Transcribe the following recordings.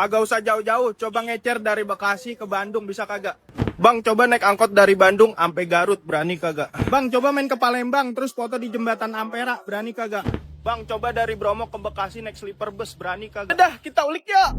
Kagak usah jauh-jauh, coba ngecer dari Bekasi ke Bandung bisa kagak? Bang, coba naik angkot dari Bandung sampai Garut, berani kagak? Bang, coba main ke Palembang terus foto di jembatan Ampera, berani kagak? Bang, coba dari Bromo ke Bekasi naik sleeper bus, berani kagak? Udah, kita ulik ya.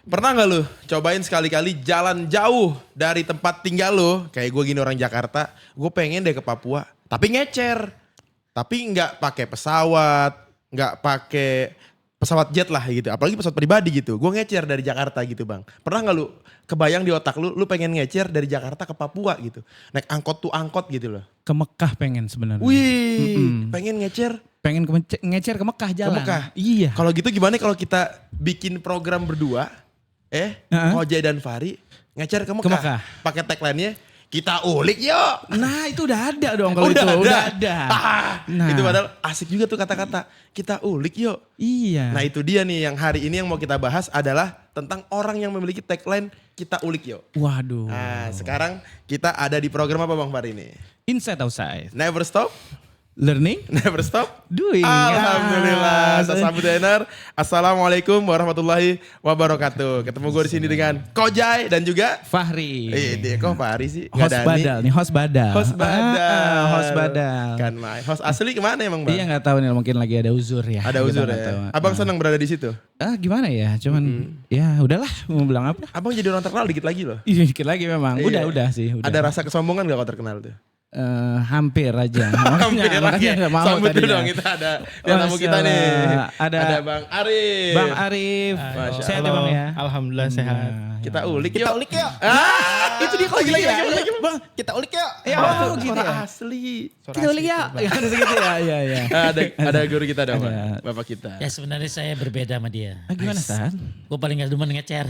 Pernah nggak lu cobain sekali-kali jalan jauh dari tempat tinggal lu? Kayak gue gini orang Jakarta, gue pengen deh ke Papua. Tapi ngecer. Tapi nggak pakai pesawat, nggak pakai pesawat jet lah gitu. Apalagi pesawat pribadi gitu. Gue ngecer dari Jakarta gitu bang. Pernah nggak lu kebayang di otak lu pengen ngecer dari Jakarta ke Papua gitu. Naik angkot tuh angkot gitu loh. Ke Mekah pengen sebenarnya. Wih, pengen ngecer. Pengen ngecer ke Mekah jalan. Ke Mekah. Iya. Kalau gitu gimana kalau kita bikin program berdua, Kojai dan Fahri ngecer ke Mekah. Mekah. Pakai tagline-nya, kita ulik yuk. Nah itu udah ada dong kalau itu. Udah ada. Nah. Itu padahal asik juga tuh kata-kata, kita ulik yuk. Iya. Nah itu dia nih yang hari ini yang mau kita bahas adalah tentang orang yang memiliki tagline, kita ulik yuk. Waduh. Nah sekarang kita ada di program apa Bang Fahri ini? Inside outside. Never stop. Learning. Never stop. Doing. Alhamdulillah. Ya. Sambut Denar. Assalamualaikum warahmatullahi wabarakatuh. Ketemu gue di sini dengan Kojai dan juga Fahri. dia kok Fahri sih? Nggak Host Dani. badal nih, host badal. Host badal. Host badal. Kan main. Host asli kemana emang Bang? Iya nggak tahu nih mungkin lagi ada uzur ya. Ada Kita uzur nggak tahu. ya. Abang senang berada di situ. Gimana ya? Cuman ya udahlah mau bilang apa? Abang jadi orang terkenal dikit lagi loh. Iya dikit lagi memang. Iya. Udah sih. Udah. Ada rasa kesombongan gak kalau terkenal tuh? Hampir aja. Hampir lagi. Makanya nggak mau Sambut dulu tadinya. dong kita ada tamu kita nih. Ada Bang Arif. Bang Arif. Masya Sehat ya Allah. Bang ya? Alhamdulillah sehat. Kita ulik Kita yuk. ulik ya. Itu dia kok Lagi. Bang, kita ulik ya. Ya, Oh, gitu suara ya. asli. Kita ulik ya. Ya ada segitu ya. Iya. Ada guru kita dong, Ada. Bapak kita. Ya sebenarnya saya berbeda sama dia. Gimana Stan? Gue paling gak demen ngecer.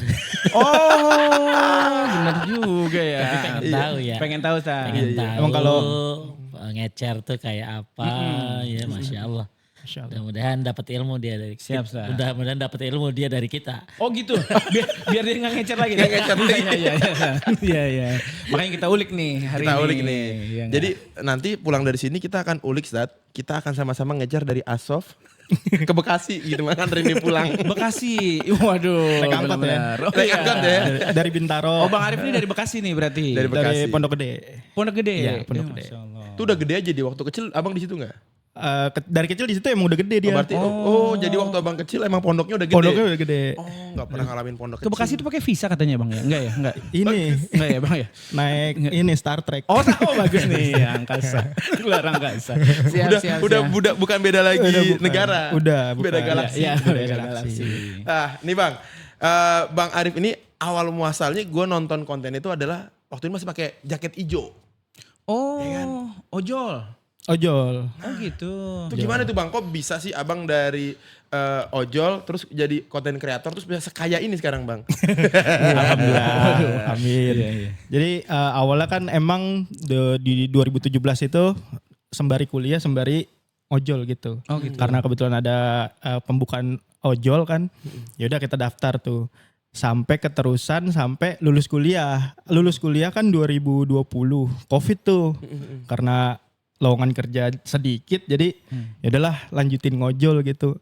Oh, benar juga ya. Tapi pengen tahu ya. Pengen tahu Stan. Pengen tahu. Emang kalau- ngecer tuh kayak apa? Ya Masya Allah. Mudah-mudahan dapat ilmu dia dari Siap, Stan. Mudah-mudahan dapat ilmu dia dari kita. Oh gitu. Biar dia nggak ngecer lagi. Nggak ngecer lagi. Iya. Makanya kita ulik nih hari Kita ini. ulik nih. Iya nggak? Jadi nanti pulang dari sini kita akan ulik Zat. Kita akan sama-sama ngejar dari Asof ke Bekasi gitu kan Rini pulang. Bekasi. Waduh. Naik angkot ya. benar-benar. Oh, Naik iya. angkot ya. Dari Bintaro. Oh Bang Arif ini dari Bekasi nih berarti. Dari Bekasi. Dari Pondok Gede. Pondok Gede. Iya, Pondok Ya, Gede. Masya Allah. Itu udah gede aja di waktu kecil abang di situ nggak? Dari kecil di situ emang udah gede dia. Berarti jadi waktu abang kecil emang pondoknya udah gede. Pondoknya udah gede. Oh nggak pernah ngalamin pondok Ke Bekasi itu pakai visa katanya Bang ya? Enggak ya? Enggak. Ini Enggak ya Bang ya? naik ini Star Trek. Oh tahu bagus nih angkasa. Luar angkasa. Siap. Udah bukan beda lagi Udah bukan. negara. Udah, bukan. Beda galaksi. Iya, Beda beda galaksi. galaksi. Nih Bang. Bang Arif ini awal muasalnya gue nonton konten itu adalah waktu ini masih pakai jaket hijau. Oh, Iya kan? Ojol. oh gitu. Itu gimana tuh Bang? Kok bisa sih abang dari ojol terus jadi konten kreator terus bisa sekaya ini sekarang Bang? Alhamdulillah. Amin. Iya. Jadi awalnya kan emang di 2017 itu sembari kuliah sembari ojol gitu. Oh, gitu. Karena kebetulan ada pembukaan ojol kan. Ya udah kita daftar tuh. Sampai keterusan sampai lulus kuliah. Lulus kuliah kan 2020. Covid tuh. Karena lowongan kerja sedikit jadi ya udahlah lanjutin ngojol gitu.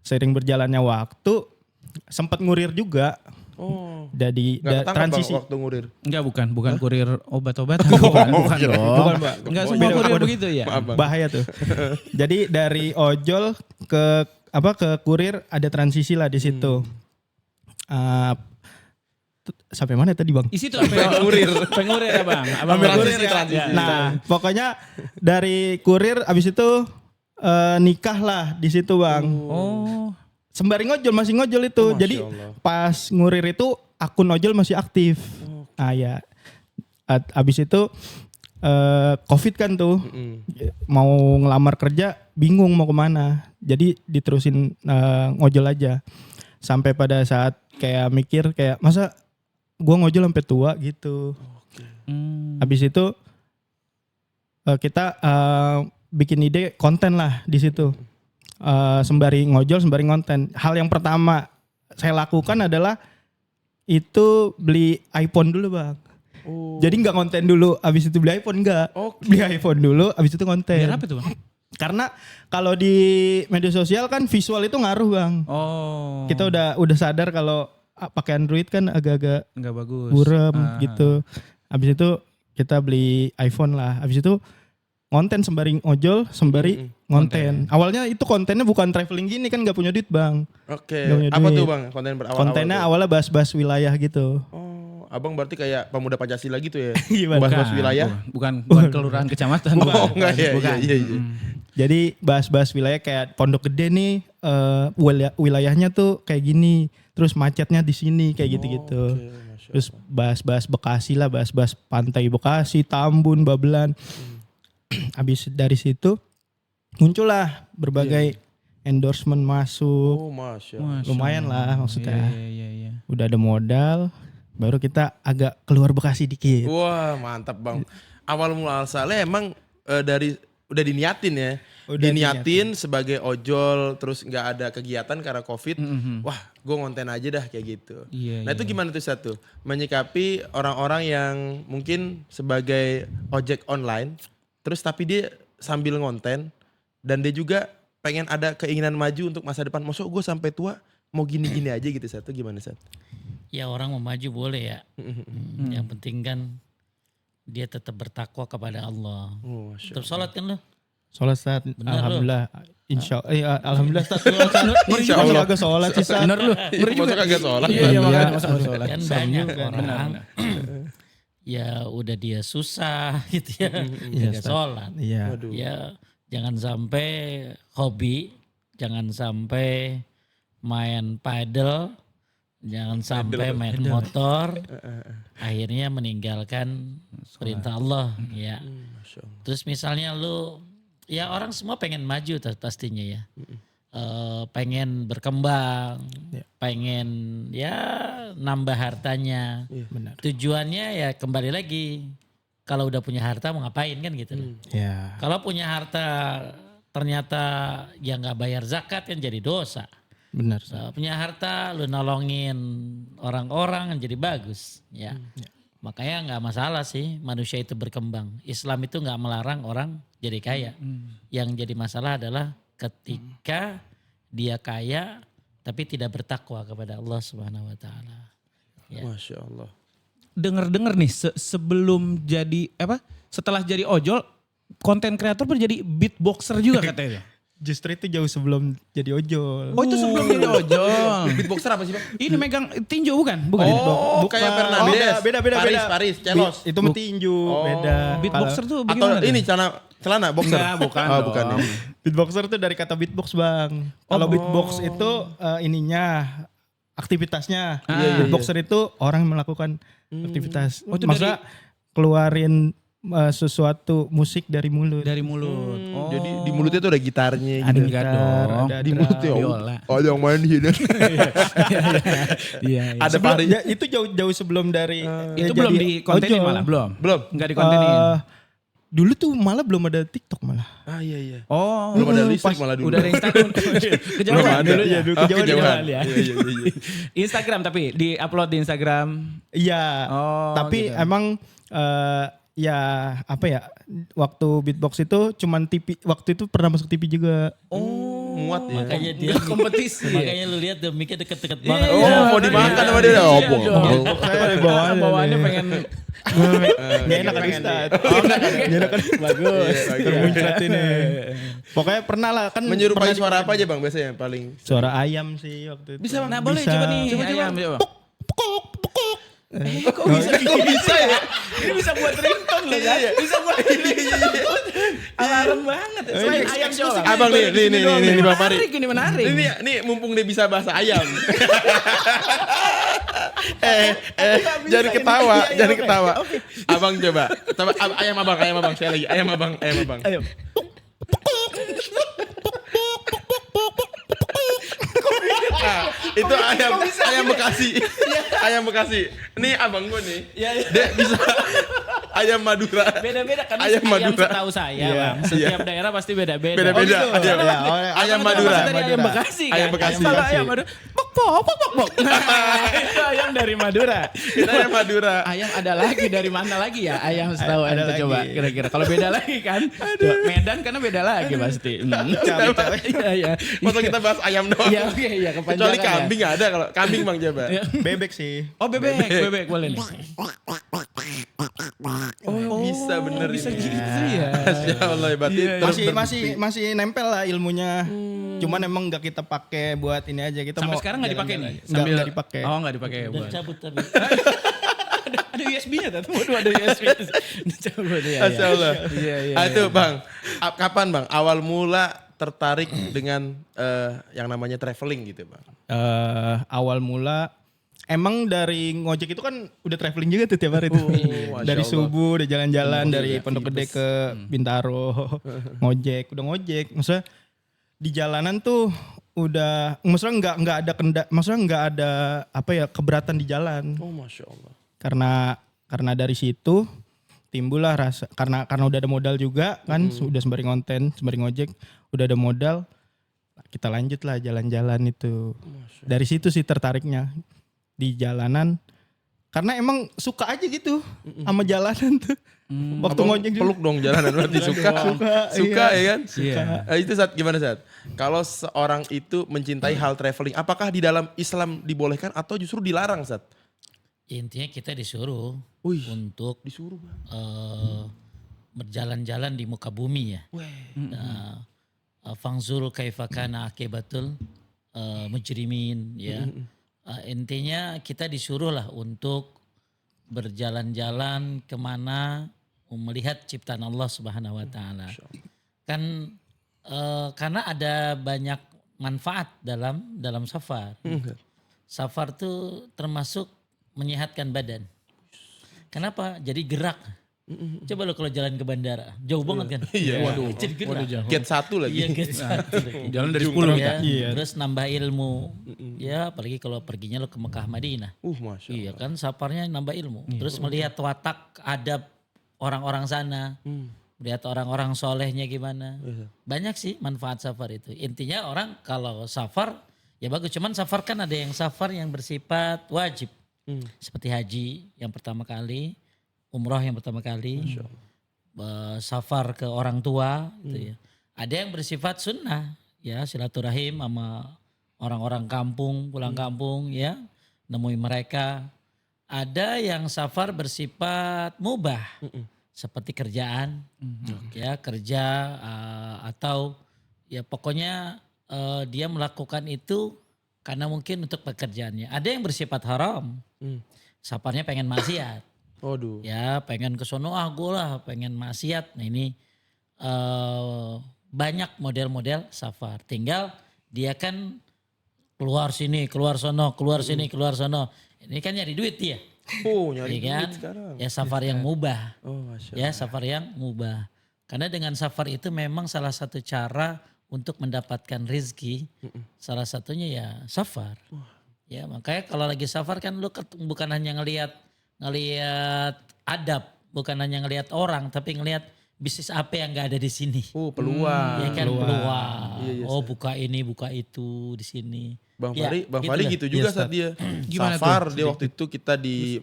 Seiring berjalannya waktu sempat ngurir juga. Oh. Jadi Gak ketangkap transisi. Bang waktu ngurir. Enggak bukan kurir obat-obatan. Bukan dong. Bukan, Mbak. Enggak Beda, semua kurir waduh. begitu ya. Maaf Bang. Bahaya tuh. Jadi dari ojol ke kurir ada transisi lah di situ. Sampai mana tadi Bang? Isi tuh pengurir ya Bang. Abang Ambil kurir transisi, ya. transisi. Nah, pokoknya dari kurir abis itu nikah lah di situ Bang. Oh. Sembari ngojol masih ngojol itu. Oh, Masya Jadi Allah. pas ngurir itu akun ojol masih aktif. Ah ya. Abis itu Covid kan tuh. Mau ngelamar kerja bingung mau kemana. Jadi diterusin ngojol aja. Sampai pada saat kayak mikir kayak masa gua ngojol sampai tua gitu. Habis itu kita bikin ide konten lah di situ. Sembari ngojol, sembari konten. Hal yang pertama saya lakukan adalah itu beli iPhone dulu Bang. Oh. Jadi nggak konten dulu, habis itu beli iPhone enggak. Oke. Beli iPhone dulu, habis itu konten. Biar apa tuh Bang? Karena kalau di media sosial kan visual itu ngaruh Bang. Oh. Kita udah sadar kalau pakai Android kan agak-agak Nggak bagus. buram gitu. Habis itu kita beli iPhone lah. Habis itu konten sembari ojol, sembari konten. Awalnya itu kontennya bukan traveling gini kan nggak punya duit Bang. Oke. Nggak punya Apa duit. tuh Bang konten berawal? Kontennya awalnya bahas-bahas wilayah gitu. Oh, Abang berarti kayak pemuda Pancasila gitu ya? Gimana? Bahas-bahas wilayah? Bukan kelurahan kecamatan. Oh enggak ya, Bukan. iya. Jadi bahas-bahas wilayah kayak Pondok Gede nih wilayahnya tuh kayak gini. Terus macetnya di sini kayak gitu-gitu. Terus bahas-bahas Bekasi lah, bahas-bahas pantai Bekasi, Tambun, Babelan. Habis dari situ muncullah berbagai endorsement masuk. Oh, Masya. Lumayan lah maksudnya. Iya. Udah ada modal, baru kita agak keluar Bekasi dikit. Wah, mantap Bang. Awal mula asalnya emang udah diniatin ya. Udah diniatin sebagai ojol terus nggak ada kegiatan karena Covid. Wah, gue ngonten aja dah kayak gitu. Iya, Nah, itu gimana tuh satu? Menyikapi orang-orang yang mungkin sebagai ojek online terus tapi dia sambil ngonten dan dia juga pengen ada keinginan maju untuk masa depan. Maksud gue sampai tua mau gini-gini aja gitu satu gimana Sat? Ya orang mau maju boleh ya. Yang penting kan dia tetap bertakwa kepada Allah. Oh, Masya Terus sholat kan lo? Sholat saat alhamdulillah. Alhamdulillah saat Insya Allah. agak sholat sih saat. Bener lu. Ngeri juga kagak sholat. Iya makanya masa nggak sholat. Kan banyak orang ya udah dia susah gitu ya. Jaga sholat. Iya. Ya jangan sampai hobi, jangan sampai main paddle, jangan sampai main motor, akhirnya meninggalkan perintah Allah. Ya. Terus misalnya lu, ya orang semua pengen maju pastinya ya. Pengen berkembang, pengen ya nambah hartanya. Benar. Tujuannya ya kembali lagi, kalau udah punya harta mau ngapain kan gitu. Ya. Kalau punya harta ternyata ya nggak bayar zakat kan jadi dosa. Benar. Punya harta lu nolongin orang-orang kan jadi bagus ya. Makanya nggak masalah sih manusia itu berkembang. Islam itu nggak melarang orang jadi kaya. Yang jadi masalah adalah ketika dia kaya tapi tidak bertakwa kepada Allah Subhanahu wa taala. Ya. Masya Allah. Dengar-dengar nih sebelum jadi setelah jadi ojol konten kreator menjadi beatboxer juga katanya. Justru itu jauh sebelum jadi ojol. Oh itu sebelum jadi ojol. Beatboxer apa sih Bang? Ini megang tinju bukan? Bukan. Oh, kayak Fernandes. Beda. Paris, Celos. Itu metinju, beda. Beatboxer tuh Atau bagaimana? ini celana boxer. Enggak, bukan. Oh, bukan ya. Beatboxer tuh dari kata beatbox Bang. Kalau beatbox itu ininya aktivitasnya. Beatboxer itu orang yang melakukan aktivitas. Oh, itu Maksudnya keluarin sesuatu musik dari mulut. Dari mulut. Oh. Jadi di mulutnya tuh ada gitarnya Ada gitu. gitar dong. ada Di drum. mulutnya Biola. ada yang main gitu. Iya. Ada Sebelum- Paris. ya, itu jauh sebelum dari Itu dia belum jadi dikontenin ojol. malah, belum? Belum. Enggak dikontenin. Dulu tuh malah belum ada TikTok malah. Ah iya. Oh, Belum ada listrik malah dulu. udah ada Instagram. Belum Kejauhan ada. dulu ya. dulu Oh, kejauhan kejauhan. ya. Iya. Instagram tapi di-upload di Instagram. Iya. Oh, Tapi gitu. emang ya apa ya, waktu beatbox itu cuman TV, waktu itu pernah masuk TV juga. Oh, muat ya. Makanya dia kompetisi. Makanya lu lihat tuh miknya deket-deket banget. Oh, mau dimakan sama dia. Oh, Saya bawaannya Bawaannya pengen Gak enak kan Ustaz. Gak enak kan. Bagus. Termuncrat ini. Pokoknya pernah lah kan. Menyerupai pernah- suara apa aja Bang biasanya yang paling? Suara ayam sih waktu itu. Bisa Bang? Nah, boleh Bisa. coba nih. Coba. Ayam, coba. Kok bisa ya? Ini bisa buat ringtone loh kan? Bisa buat alarm banget. Selain ayam coba. Abang nih Bang Fari. Menarik, ini menarik. Ini mumpung dia bisa bahasa ayam. Jangan ketawa. Abang coba. Ayam abang, saya lagi. Ayam abang. Ayo. Nah, itu ayam Bekasi. Ayam Bekasi. Ini abang gue nih. Dia bisa Ayam Madura. Beda-beda kan Ayam ayam Madura. setahu saya Iya. Bang. Setiap daerah pasti beda-beda. Beda-beda. Oh, gitu. Ayam, Ya, ayam Abang Madura. kan dari ayam Bekasi kan. Ayam Bekasi. Kalau Bekasi. ayam Madura, bok bok bok bok bok. Itu ayam dari Madura. Kita ayam Madura. Ayam ada lagi dari mana lagi ya? Ayam setahu Ada ente lagi. coba kira-kira. Kalau beda lagi kan? Coba, Medan karena beda lagi pasti. Iya iya. Foto kita bahas ayam doang. Iya oke iya kepanjangan. Kecuali ya. kambing nggak ada kalau kambing Bang coba. Iya. Bebek sih. Oh bebek boleh nih. Oh, bisa bener bisa ini. gitu ya. Masya Allah berarti Iya, terus Masih nempel lah ilmunya. Cuman emang nggak kita pakai buat ini aja. Kita Sampai mau sekarang nggak dipakai nih? jalan-jalan. Nggak dipakai. Oh nggak dipakai. Udah buat. dicabut tapi. Ada USB-nya tuh. Waduh ada USB. Dicabut ya. Masya Allah. Iya iya. Itu Bang, kapan Bang awal mula tertarik dengan yang namanya traveling gitu Bang? Awal mula emang dari ngojek itu kan udah traveling juga tuh tiap hari tuh. Masya Dari Allah. subuh udah jalan-jalan dari Pondok Gede ke Bintaro. Udah ngojek. Maksudnya di jalanan tuh udah maksudnya nggak ada apa ya keberatan di jalan. Oh Masya Allah. Karena dari situ timbullah rasa karena udah ada modal juga kan udah sembari konten, sembari ngojek, udah ada modal. Kita lanjut lah jalan-jalan itu. Dari situ sih tertariknya di jalanan karena emang suka aja gitu sama jalanan tuh. Waktu Abang ngojek juga. peluk dong jalanan berarti suka. Suka ya kan? Iya. Itu saat gimana saat? Kalau seorang itu mencintai hal traveling, apakah di dalam Islam dibolehkan atau justru dilarang saat? Intinya kita disuruh Wih, untuk disuruh Bang. berjalan-jalan di muka bumi ya. Nah, fangzur kaifa kana akibatul mujrimin ya. Intinya kita disuruh lah untuk berjalan-jalan kemana melihat ciptaan Allah Subhanahu wa taala. Kan karena ada banyak manfaat dalam safar. Safar tuh termasuk menyehatkan badan. Kenapa? Jadi gerak. Coba lo kalau jalan ke bandara, jauh banget kan? Iya. Waduh. Jadi gerak. jauh. Gate 1 lagi. Iya gitu. Jalan dari 10 Ya, kita. Iya. Terus nambah ilmu. Ya apalagi kalau perginya lo ke Mekah Madinah. Masya Allah. Iya kan safarnya nambah ilmu. Terus melihat watak adab orang-orang sana. Melihat orang-orang solehnya gimana. Banyak sih manfaat safar itu. Intinya orang kalau safar ya bagus. Cuman safar kan ada yang safar yang bersifat wajib. Seperti haji yang pertama kali. Umroh yang pertama kali. Safar ke orang tua gitu ya. Ada yang bersifat sunnah. Ya silaturahim sama orang-orang kampung, pulang kampung ya. Nemui mereka. Ada yang safar bersifat mubah. Seperti kerjaan. Ya kerja atau ya pokoknya dia melakukan itu karena mungkin untuk pekerjaannya. Ada yang bersifat haram. Safarnya pengen maksiat. Waduh. Ya pengen ke sono gue lah pengen maksiat. Nah ini banyak model-model safar. Tinggal dia kan keluar sini, keluar sono, keluar sini, keluar sono. Ini kan nyari duit dia. Nyari Iya kan? duit sekarang. Ya safar yang mubah. Masya Ya safar yang mubah. Karena dengan safar itu memang salah satu cara untuk mendapatkan rezeki. Salah satunya ya safar. Ya makanya kalau lagi safar kan lu bukan hanya ngelihat adab, bukan hanya ngelihat orang, tapi ngelihat bisnis apa yang nggak ada di sini. Peluang. Ya kan peluang. Iya, Oh buka ini, buka itu di sini. Bang Ya, Fahri, Bang gitu Fahri lah. gitu juga saat dia Gimana safar dia waktu itu kita di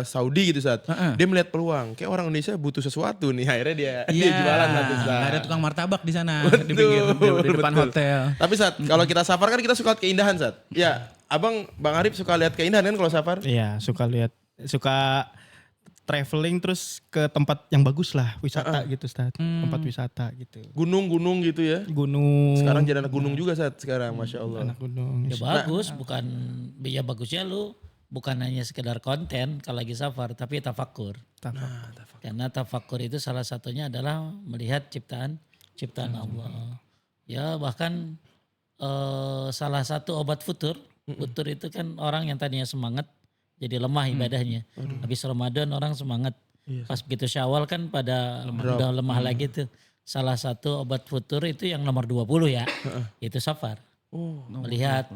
Saudi gitu saat dia melihat peluang kayak orang Indonesia butuh sesuatu nih akhirnya dia jualan satu saat. Nggak ada tukang martabak di sana Betul, di pinggir di depan betul. hotel. Tapi saat kalau kita safar kan kita suka lihat keindahan saat. Ya, Bang Arif suka lihat keindahan kan kalau safar? Iya suka traveling terus ke tempat yang bagus lah wisata gitu Ustaz. Tempat wisata gitu. Gunung-gunung gitu ya. Gunung. Sekarang jadi anak gunung juga saat sekarang, Masya Allah. anak gunung. Ya bagus, bukan ya bagusnya lu bukan hanya sekedar konten kalau lagi safar, tapi tafakur. Karena tafakur itu salah satunya adalah melihat ciptaan Allah. Ya bahkan salah satu obat futur itu kan orang yang tadinya semangat jadi lemah ibadahnya. Habis Ramadan orang semangat. Pas begitu Syawal kan pada udah lemah lagi tuh. Salah satu obat futur itu yang nomor 20 ya. Itu safar. Melihat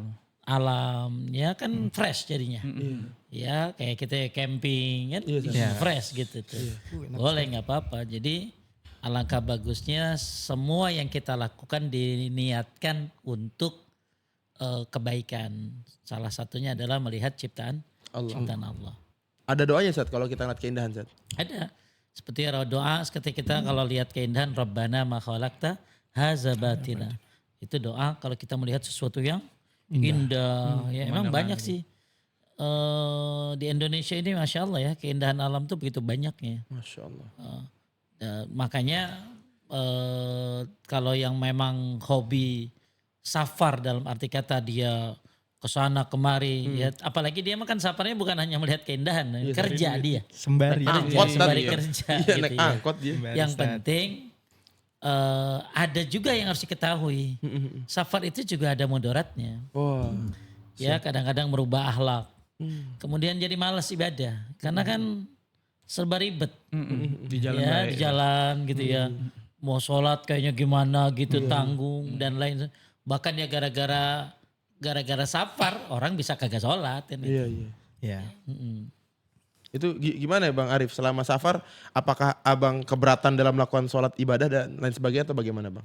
alam, ya kan fresh jadinya. Ya kayak kita camping kan fresh gitu tuh. Boleh nggak apa-apa. Jadi alangkah bagusnya semua yang kita lakukan diniatkan untuk kebaikan. Salah satunya adalah melihat ciptaan Allah. Ada doanya Sat kalau kita ngeliat keindahan Sat? Ada. Seperti doa ketika kita kalau lihat keindahan Rabbana ma khalaqta hadza batila. Itu doa kalau kita melihat sesuatu yang indah. Ya emang banyak sih. Di Indonesia ini Masya Allah ya keindahan alam tuh begitu banyaknya. Masya Allah. Makanya kalau yang memang hobi safar dalam arti kata dia ke sana kemari ya apalagi dia makan safarnya bukan hanya melihat keindahan kerja dia Sembari. sembari kerja Iya, gitu naik ya. angkot dia. Yang penting ada juga yang harus diketahui safar itu juga ada mudaratnya Wah. ya kadang-kadang merubah akhlak kemudian jadi malas ibadah karena kan serba ribet Di jalan ya baik. di jalan gitu ya mau sholat kayaknya gimana gitu tanggung dan lain bahkan ya gara-gara safar orang bisa kagak sholat kan. Iya, iya. Ya. Itu gimana ya Bang Arif selama safar apakah Abang keberatan dalam melakukan sholat ibadah dan lain sebagainya atau bagaimana Bang?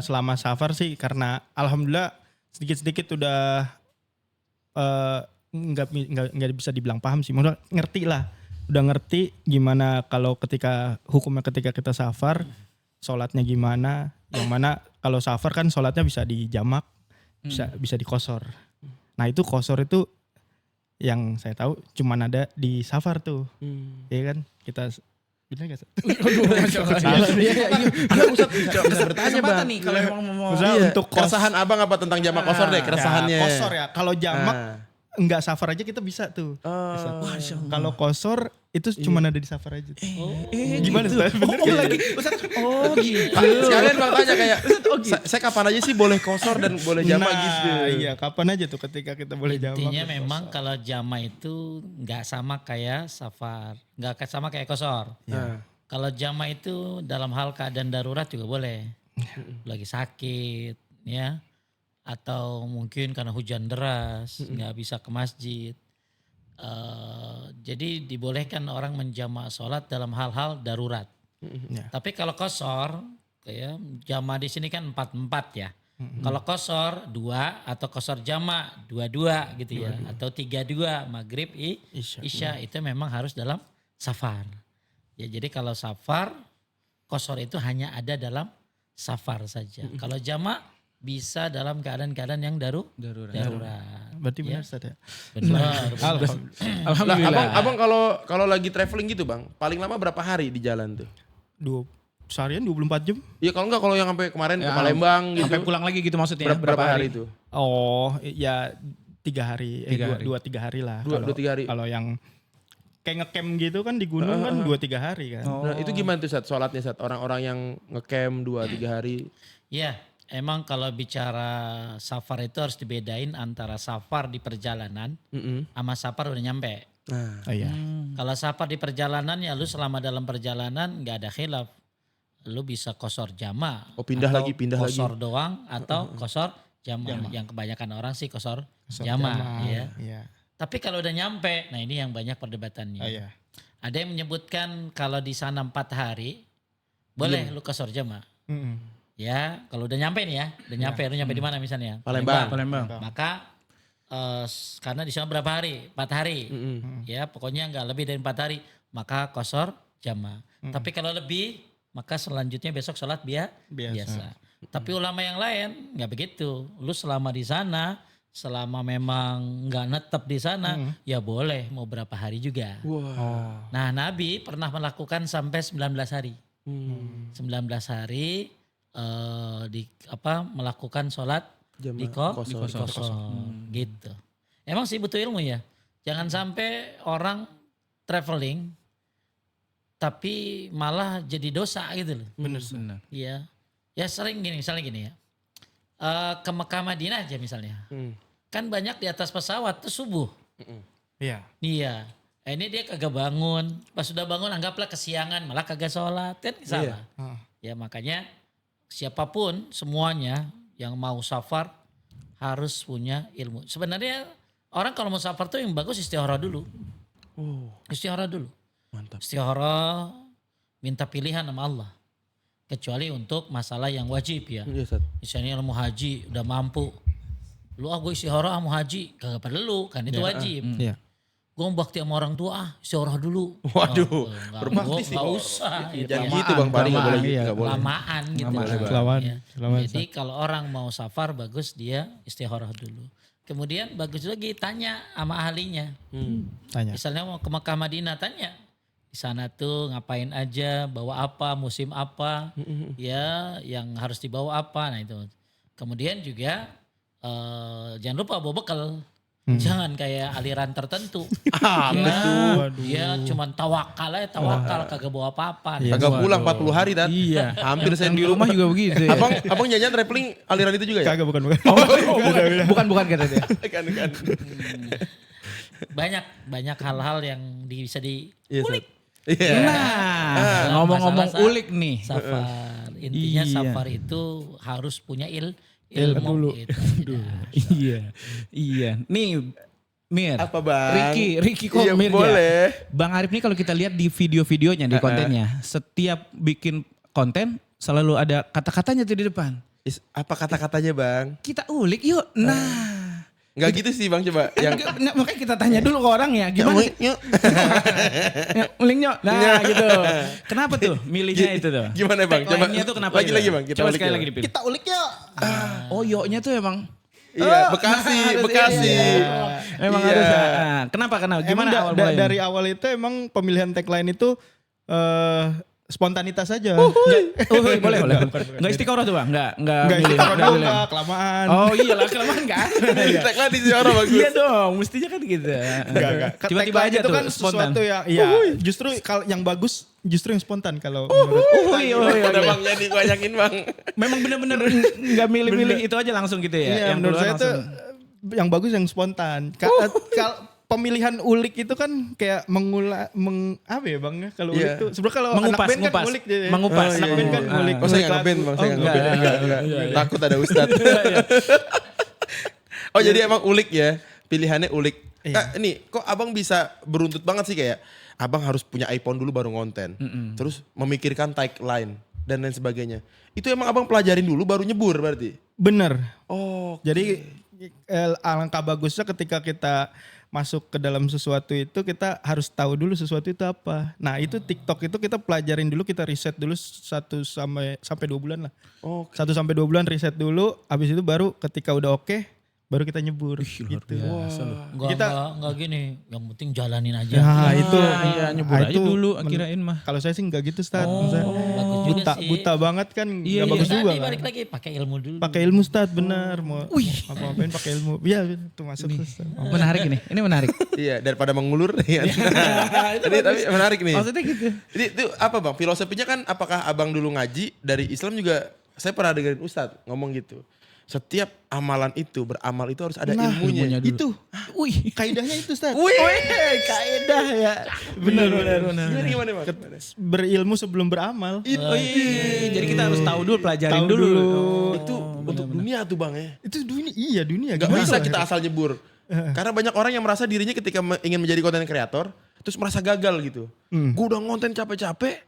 Selama safar sih karena alhamdulillah sedikit-sedikit udah nggak bisa dibilang paham sih, udah ngerti lah, udah ngerti gimana kalau hukumnya ketika kita safar, sholatnya gimana, yang mana kalau safar kan sholatnya bisa dijamak, bisa dikosor. Nah itu kosor itu yang saya tahu cuman ada di safar tuh, ya kan kita. Bener gak? Bisa bertanya Bang. nih kalau emang mau Untuk keresahan Abang apa tentang jamak kosor deh keresahannya. Ya, kosor ya. Kalau jamak enggak safar aja kita bisa tuh. Bisa. Kalau kosor itu cuma ada di safar aja. Gimana Ustaz? Bener gak? Sekalian Bang tanya kayak saya kapan aja sih boleh kosor dan boleh jamak gitu. Iya, kapan aja tuh ketika kita boleh jamak. Intinya memang kalau jama itu nggak sama kayak safar, nggak sama kayak kosor. Kalau jama itu dalam hal keadaan darurat juga boleh, lagi sakit, ya, atau mungkin karena hujan deras nggak bisa ke masjid. Jadi dibolehkan orang menjamak sholat dalam hal-hal darurat. Tapi kalau kosor, kayak jama di sini kan 4-4 ya. Kalau kosor 2 atau kosor jamak 2-2 gitu ya. Atau 3-2 maghrib isya itu memang harus dalam safar. Ya jadi kalau safar kosor itu hanya ada dalam safar saja. Kalau jamak bisa dalam keadaan-keadaan yang darurat. Berarti benar Ustaz ya? Benar. Alhamdulillah. Abang kalau lagi traveling gitu Bang, paling lama berapa hari di jalan tuh? Seharian 24 jam. Iya kalau enggak kalau yang sampai kemarin ke Palembang gitu. Sampai pulang lagi gitu maksudnya. Berapa hari itu? Oh ya 3 hari, 2-3 hari lah. 2-3 hari. Kalau yang kayak ngecamp gitu kan di gunung kan 2-3 hari kan. Nah itu gimana tuh Sat sholatnya Sat? Orang-orang yang ngecamp 2-3 hari. Ya, emang kalau bicara safar itu harus dibedain antara safar di perjalanan sama safar udah nyampe. Oh iya. Kalau safar di perjalanan ya lu selama dalam perjalanan nggak ada khilaf. Lu bisa kosor jama. Oh pindah atau lagi. kosor doang atau kosor jama. Yang kebanyakan orang sih kosor jama. Ya. Iya. Tapi kalau udah nyampe, nah ini yang banyak perdebatannya. Oh iya. Ada yang menyebutkan kalau di sana 4 hari, boleh lu kosor jama. Ya, kalau udah nyampe nih ya, udah nyampe di mana misalnya? Palembang. Maka karena di sana berapa hari? 4 hari. Ya, pokoknya nggak lebih dari 4 hari, maka kosor jama. Tapi kalau lebih, maka selanjutnya besok sholat biasa. Tapi ulama yang lain nggak begitu. Lu selama di sana, selama memang nggak netep di sana, ya boleh mau berapa hari juga. Nah, Nabi pernah melakukan sampai 19 hari. 19 hari melakukan sholat di kosor gitu. Emang sih butuh ilmu ya. Jangan sampai orang traveling tapi malah jadi dosa gitu loh. Benar. Iya. Ya sering gini, misalnya gini ya. Ke Mekah Madinah aja misalnya. Kan banyak di atas pesawat tuh subuh. Iya. Iya. Ini dia kagak bangun. Pas sudah bangun anggaplah kesiangan malah kagak sholat. Kan salah. Ya makanya siapapun semuanya yang mau safar harus punya ilmu. Sebenarnya orang kalau mau safar tuh yang bagus istikharah dulu. Istikharah dulu. Mantap. Istikharah minta pilihan sama Allah. Kecuali untuk masalah yang wajib ya. Iya, Ustaz. Misalnya mau haji udah mampu. Lu gue istikharah mau haji. Kagak perlu kan itu wajib. Iya. Gue mau bakti sama orang tua istikharah dulu. Waduh, berbakti sih. Gak usah. Gitu Jangan ya. gitu Bang Pari, nggak boleh gitu. iya. Nggak boleh. Lamaan gitu. Kelamaan. Ya. Kelamaan, Jadi kalau orang mau safar bagus dia istikharah dulu. Kemudian bagus lagi tanya sama ahlinya. Tanya. Misalnya mau ke Makkah Madinah tanya. Di sana tuh ngapain aja, bawa apa, musim apa, ya yang harus dibawa apa. Nah itu. Kemudian juga jangan lupa bawa bekal. Jangan kayak aliran tertentu. Dia cuman tawakal aja, tawakal kagak bawa apa-apa. Iya. Kagak pulang 40 hari Tat. Iya. Hampir saya Yang di rumah juga begitu ya. Abang jangan traveling aliran itu juga ya? Kagak bukan. Bukan kata dia. Kan. Banyak hal-hal yang bisa di Iya, Ustaz. Iya. Nah, ngomong-ngomong masalah ulik nih. safar. Intinya Iya. safar itu harus punya ilmu dulu. gitu. Iya. Nih, Mir. Apa Bang? Ricky kok Iya, Mir ya? boleh. Bang Arif nih kalau kita lihat di video-videonya, di kontennya. Setiap bikin konten selalu ada kata-katanya tuh di depan. Apa kata-katanya Bang? Kita ulik yuk. Nah. Enggak gitu sih Bang, coba. Yang Nah, makanya kita tanya dulu ke orang ya. Gimana? Yuk. Uliknya. Nah gitu. Kenapa tuh milihnya itu tuh? Gimana Bang? Coba. Tagline-nya tuh kenapa Lagi gitu? Bang. Kita Coba ulik sekali ya. lagi dipilih. Kita ulik yuk. Oh yoknya tuh emang. Iya, Bekasi. Memang Iya. harus. Kenapa? Emang Gimana awal mulanya? dari awal itu emang pemilihan tagline itu spontanitas saja. Boleh. Enggak istikharah tuh Bang? Enggak Enggak milih. itu Nggak dulu milih. enggak kelamaan. Oh iyalah kelamaan kan. Tagline di suara bagus. Iya dong, mestinya kan gitu. Enggak. Tiba-tiba Tagline aja itu tuh kan spontan. sesuatu yang iya, justru kalau yang bagus justru yang spontan kalau menurut Udah Bang, jadi gua yakin Bang. Memang bener-bener enggak milih-milih itu aja langsung gitu ya. Iya, Yang menurut keluar saya tuh langsung. yang bagus yang spontan. Kalau pemilihan ulik itu kan kayak apa ya Bang ya kalau Iya. ulik tuh sebenarnya kalau Mengupas, anak band kan ngupas. ngulik dia. Mengupas. Anak band kan Oh, ngulik. Oh saya ngulik nggak ngeband lagu. Bang, saya nggak enggak. ngeband. Enggak. Takut ada Ustadz. Oh jadi emang ulik ya, pilihannya ulik. Ini kok abang bisa beruntut banget sih kayak abang harus punya iPhone dulu baru ngonten. Terus memikirkan tagline dan lain sebagainya. Itu emang abang pelajarin dulu baru nyebur berarti? Bener. Oh. Jadi alangkah bagusnya ketika kita masuk ke dalam sesuatu itu kita harus tahu dulu sesuatu itu apa. Nah itu TikTok itu kita pelajarin dulu, kita riset dulu 1 sampai 2 bulan lah. Oh. 1 sampai 2 bulan riset dulu, habis itu baru ketika udah oke baru kita nyebur gitu. Enggak gini, yang penting jalanin aja. Nah itu Iya, nyebur aja dulu kirain mah. Kalau saya sih enggak gitu Ustaz. Bagus juga sih. Buta banget kan Iya, enggak bagus Tadi juga kan. balik lagi pakai ilmu dulu. Pakai ilmu Ustaz benar. Mau apa-apain pakai ilmu. Iya itu masuk Ustaz. Menarik ini menarik. Iya daripada mengulur. Iya. Ini tapi menarik nih. Maksudnya gitu. Jadi itu apa bang? Filosofinya kan apakah abang dulu ngaji dari Islam juga? Saya pernah dengerin Ustadz ngomong gitu. Setiap amalan itu beramal itu harus ada ilmunya. Itu. Wih. Kaidahnya itu Ustaz. Wih, Kaidah ya. Benar. Gimana bang? Berilmu sebelum beramal. Jadi kita harus tahu dulu, pelajarin Tahu dulu. dulu. Itu untuk dunia tuh bang ya. Itu dunia. Gak Gimana bisa lah? kita asal nyebur. Karena banyak orang yang merasa dirinya ketika ingin menjadi konten kreator, terus merasa gagal gitu. Gue udah ngonten capek-capek,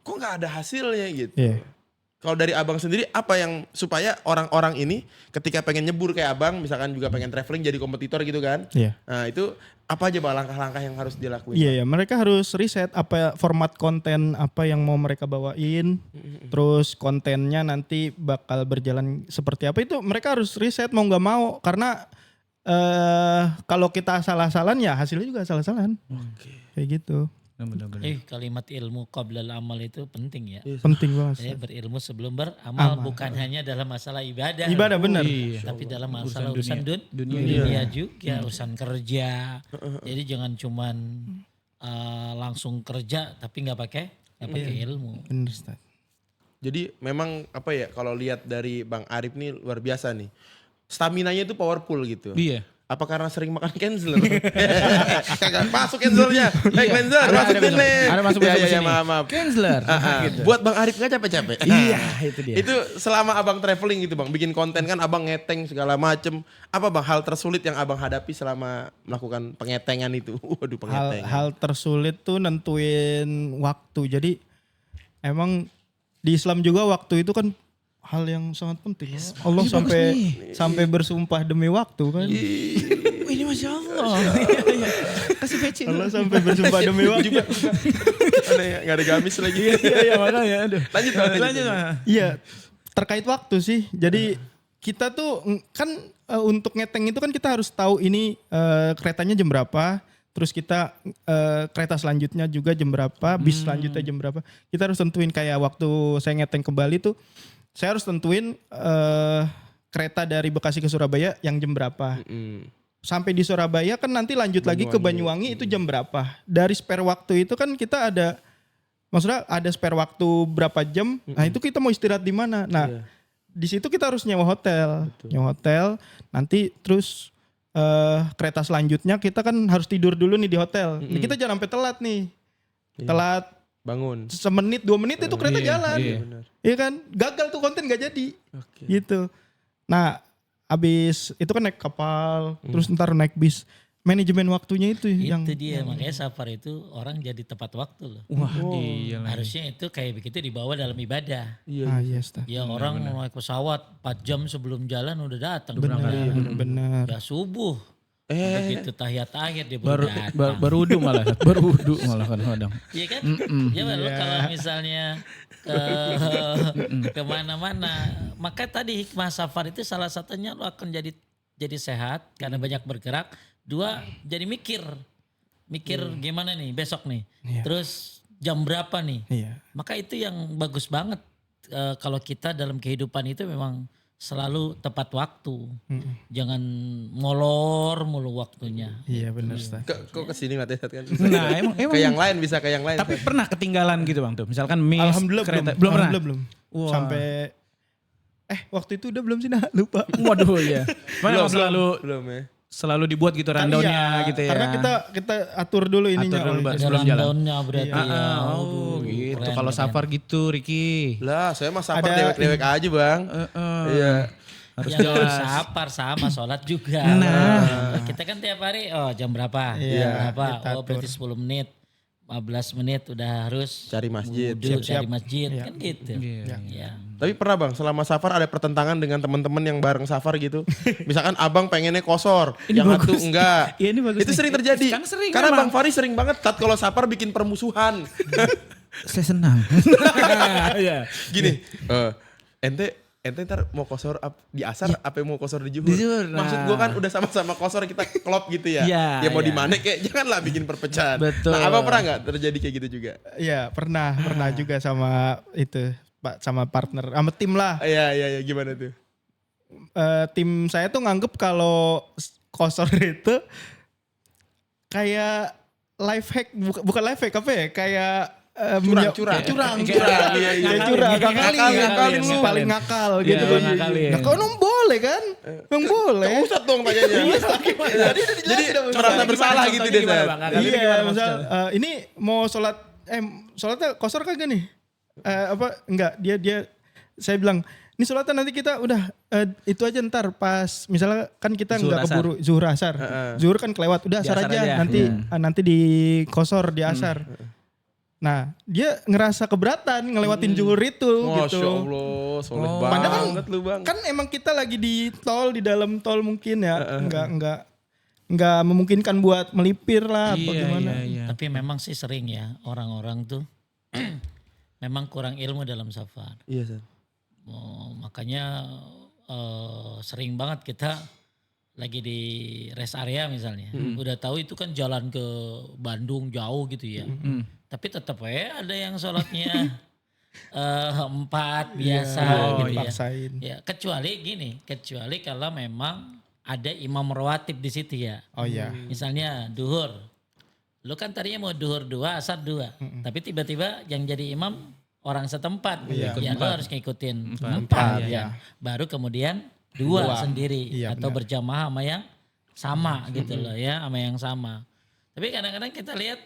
kok gak ada hasilnya gitu. Iya. Kalau dari abang sendiri apa yang supaya orang-orang ini ketika pengen nyebur kayak abang, misalkan juga pengen traveling jadi kompetitor gitu kan. Iya. Nah itu apa aja bang langkah-langkah yang harus dilakuin? Iya, mereka harus riset apa format konten apa yang mau mereka bawain. Terus kontennya nanti bakal berjalan seperti apa itu mereka harus riset mau nggak mau karena kalau kita salah-salan ya hasilnya juga salah-salan. Kayak gitu. Kalimat ilmu qablal amal itu penting ya. Penting banget. Jadi berilmu sebelum beramal bukan hanya dalam masalah ibadah. Ibadah benar. Tapi dalam masalah urusan dunia juga, urusan kerja. Jadi jangan cuman langsung kerja tapi nggak pakai ilmu. Benar, Ustaz. Jadi memang apa ya kalau lihat dari Bang Arif nih luar biasa nih. Staminanya itu powerful gitu. Iya. Apa karena sering makan cancel? Kagak masuk cancelnya. Cancel, Ada masukin besok. nih. Ada masuk Iya, besok iya, kesini. maaf. Canceler. Gitu. Buat Bang Arif gak capek-capek? Iya, itu dia. Itu selama abang traveling gitu bang, bikin konten kan abang ngeteng segala macem. Apa bang hal tersulit yang abang hadapi selama melakukan pengetengan itu? Waduh pengetengan. Hal tersulit tuh nentuin waktu. Jadi emang di Islam juga waktu itu kan hal yang sangat penting. Allah Ini bagus sampai bersumpah demi waktu kan. Ini Masya Allah. Kasih peci. Allah sampai bersumpah demi waktu. Aneh ya, gak ada gamis lagi. Iya makanya. Aduh. Lanjut. Iya, terkait waktu sih. Jadi kita tuh kan untuk ngeteng itu kan kita harus tahu ini keretanya jam berapa. Terus kita kereta selanjutnya juga jam berapa, bis selanjutnya jam berapa. Kita harus tentuin kayak waktu saya ngeteng ke Bali tuh, saya harus tentuin kereta dari Bekasi ke Surabaya yang jam berapa. Sampai di Surabaya kan nanti lanjut lagi ke Banyuwangi itu jam berapa. Dari spare waktu itu kan kita maksudnya ada spare waktu berapa jam. Nah itu kita mau istirahat di mana. Nah di situ kita harus nyewa hotel. Nyewa hotel nanti terus kereta selanjutnya kita kan harus tidur dulu nih di hotel. Nah, kita jangan sampai telat nih. Telat Bangun. semenit 2 menit itu kereta jalan. Benar. Iya kan? Gagal tuh konten gak jadi. Oke. Gitu. Nah, abis itu kan naik kapal, terus ntar naik bis. Manajemen waktunya itu yang Itu dia, makanya safar itu orang jadi tepat waktu loh. Wah iya lah. Harusnya itu kayak begitu dibawa dalam ibadah. yes, Ustaz. Ya orang mau naik pesawat 4 jam sebelum jalan udah datang. Benar. Udah subuh. Begitu tahiyat akhir dia baru datang. Baru wudhu malah. Baru wudhu malah kadang-kadang. Iya kan? Ya lo kalau misalnya kemana-mana. Maka tadi hikmah safar itu salah satunya lo akan jadi sehat karena banyak bergerak. 2 jadi mikir gimana nih besok nih. Terus jam berapa nih. Iya. Maka itu yang bagus banget kalau kita dalam kehidupan itu memang selalu tepat waktu. Jangan molor mulu waktunya. Iya benar, Ustaz. Kok kesini nggak Tet, kan? Nah emang Ke yang lain bisa ke yang lain. tapi pernah ketinggalan gitu bang tuh. Misalkan miss Alhamdulillah kereta. belum. Pernah? Alhamdulillah belum. Wah. Sampai waktu itu udah belum sih, nah lupa. Waduh iya. Mana belum ya. selalu dibuat gitu rundownnya Iya, gitu ya. Karena kita atur dulu ininya. Atur dulu, Oh, Mbak. Ada Sebelum jalan. rundownnya berarti ya. Oh gitu. keren, Kalau keren. safar gitu Ricky. Lah saya mah safar Ada- dewek-dewek aja bang. Iya. Harus Ya jelas. safar sama sholat juga. Nah. Kita kan tiap hari jam berapa? Iya, Jam berapa? kita Oh berarti 10 menit. 15 menit udah harus Cari masjid. wudu, Siap-siap. cari masjid. Kan gitu. Iya. Ya. Tapi pernah bang, selama safar ada pertentangan dengan teman-teman yang bareng safar gitu. Misalkan abang pengennya kosor, yang satu enggak. Iya, ini bagus Itu nih. sering terjadi. Kan sering Karena memang. Bang Fari sering banget kalau safar bikin permusuhan. Saya senang. Iya. Gini, ente ntar mau kosor di asar apa mau kosor di zuhur? Di zuhur, nah. Maksud gua kan udah sama-sama kosor kita klop gitu ya. Iya, Ya mau iya. di mana kayak janganlah bikin perpecahan. Betul. Nah abang pernah nggak terjadi kayak gitu juga? Iya, pernah juga sama itu, Pak, sama partner, sama tim lah. Iya, gimana tuh? Tim saya tuh nganggep kalau kosor itu kayak life hack, bukan life hack apa ya? Kayak Curang. Iya, curang. Ngakalin lu. Paling ngakal gitu Iya, kan. ngakalin. Nah, kau boleh kan? Emang boleh. Usah dong tanyanya. Jadi merasa bersalah gitu deh. Sat. Iya, misal ini mau sholatnya kosor kagak nih? Enggak, dia saya bilang, ini sholatnya nanti kita udah itu aja ntar pas misalnya kan kita Zuhur enggak asar. keburu zuhur asar. Zuhur kan kelewat, udah Di asar asar aja. aja. Nanti di kosor di asar. Nah, dia ngerasa keberatan ngelewatin zuhur itu Masya gitu. Allah, soleh Padahal banget lu bang. Kan emang kita lagi di dalam tol mungkin ya, enggak memungkinkan buat melipir lah atau gimana. Iya. Tapi memang sih sering ya orang-orang tuh memang kurang ilmu dalam safar. Iya, Sat. Makanya sering banget kita lagi di rest area misalnya. Udah tahu itu kan jalan ke Bandung jauh gitu ya. Tapi tetap ada yang sholatnya 4 biasa gitu ya. Dipaksain. Ya kecuali kalau memang ada imam rawatib di situ ya. Oh iya. Misalnya duhur. Lu kan tadinya mau duhur 2, asar 2. Tapi tiba-tiba yang jadi imam orang setempat. Ya lu harus ngikutin 4 ya. Baru kemudian 2 sendiri. Iya, atau benar. berjamaah sama yang sama gitu loh ya, sama yang sama. Tapi kadang-kadang kita lihat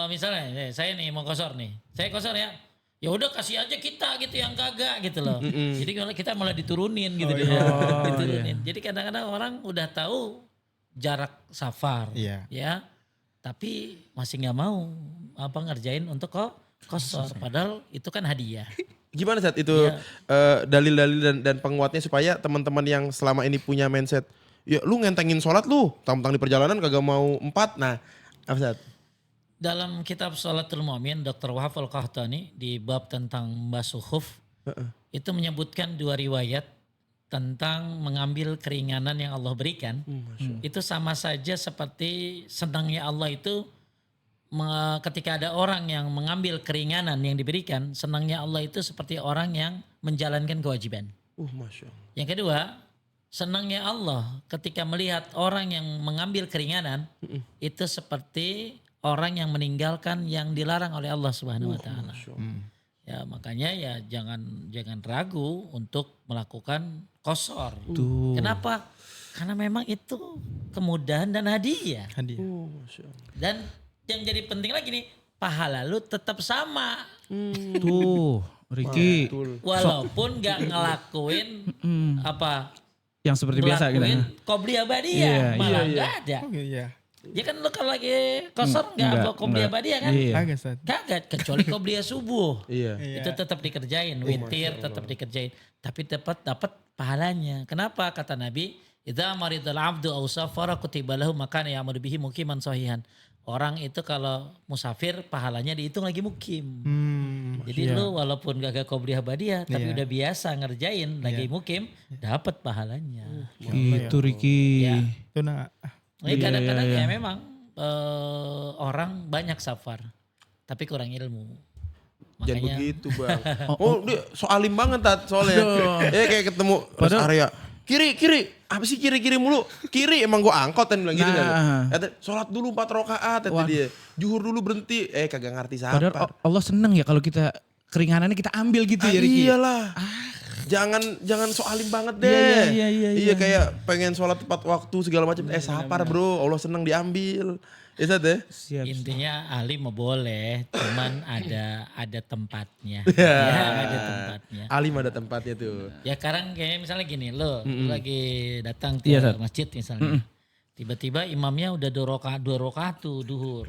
misalnya saya nih mau kosor nih. Saya kosor ya. Ya udah kasih aja kita gitu yang kagak gitu loh. Jadi kalau kita malah diturunin gitu diturunin. Jadi kadang-kadang orang udah tahu jarak safar Iya. ya. Tapi masih nggak mau ngerjain untuk kosor. Padahal itu kan hadiah. Gimana saat itu dalil-dalil dan penguatnya supaya teman-teman yang selama ini punya mindset, ya lu ngentengin sholat lu, tentang di perjalanan kagak mau 4. Nah, apa Sat? Dalam kitab Shalatul Mu'min, Dr. Wahab Al-Qahtani di bab tentang basuh khuf, itu menyebutkan 2 riwayat tentang mengambil keringanan yang Allah berikan. Itu sama saja seperti senangnya Allah itu ketika ada orang yang mengambil keringanan yang diberikan, senangnya Allah itu seperti orang yang menjalankan kewajiban. Masya Allah. Yang kedua, senangnya Allah ketika melihat orang yang mengambil keringanan, itu seperti orang yang meninggalkan yang dilarang oleh Allah Subhanahu wa taala. Ya, makanya ya jangan ragu untuk melakukan kosor. Kenapa? Karena memang itu kemudahan dan hadiah. Dan yang jadi penting lagi nih, pahala lu tetap sama. Tuh, Ricky. Walaupun gak ngelakuin apa Yang seperti biasa gitu. ngelakuin qobliyah abadiyah, malah Iya. gak ada. Oh iya. Ya kan lu kalau lagi kosor Enggak, gak qobliyah abadiyah kan? Iya. Agak Sat. Kagak, kecuali qobliyah subuh. Iya. Itu tetap dikerjain, witir tetap dikerjain. Tapi dapat pahalanya. Kenapa? Kata Nabi, idza maridal abdu aw safara kutiba lahu makana ya'muru bihi muqiman sahihan. Orang itu kalau musafir pahalanya dihitung lagi mukim. Jadi lu walaupun gak qobliyah abadiyah tapi udah biasa ngerjain lagi mukim, dapat pahalanya. Itu Ricky. Ya. Itu nah. Kadang-kadang ya memang orang banyak safar tapi kurang ilmu. Jangan Makanya begitu bang. Oh dia so alim banget Tat soalnya. Kayak ketemu rest area. Kiri. Apa sih kiri mulu? Kiri emang gua angkot kan bilang gitu kan. Kata, sholat dulu 4 rakaat kata dia. Zuhur dulu berhenti. Kagak ngerti Padahal safar. Allah seneng ya kalau kita keringanannya kita ambil gitu ya Ricky. Iyalah. Jangan so alim banget deh. Iya. Kayak pengen sholat tepat waktu segala macam. Sabar bro. Allah seneng diambil. Iya deh. Siap. intinya alim mau boleh, cuman ada tempatnya. Ya, ada tempatnya. Alim ada tempatnya tuh. Ya sekarang kayak misalnya gini, lo lagi datang ke Iya, Sat. masjid misalnya. Tiba-tiba imamnya udah 2 rakaat tuh duhur.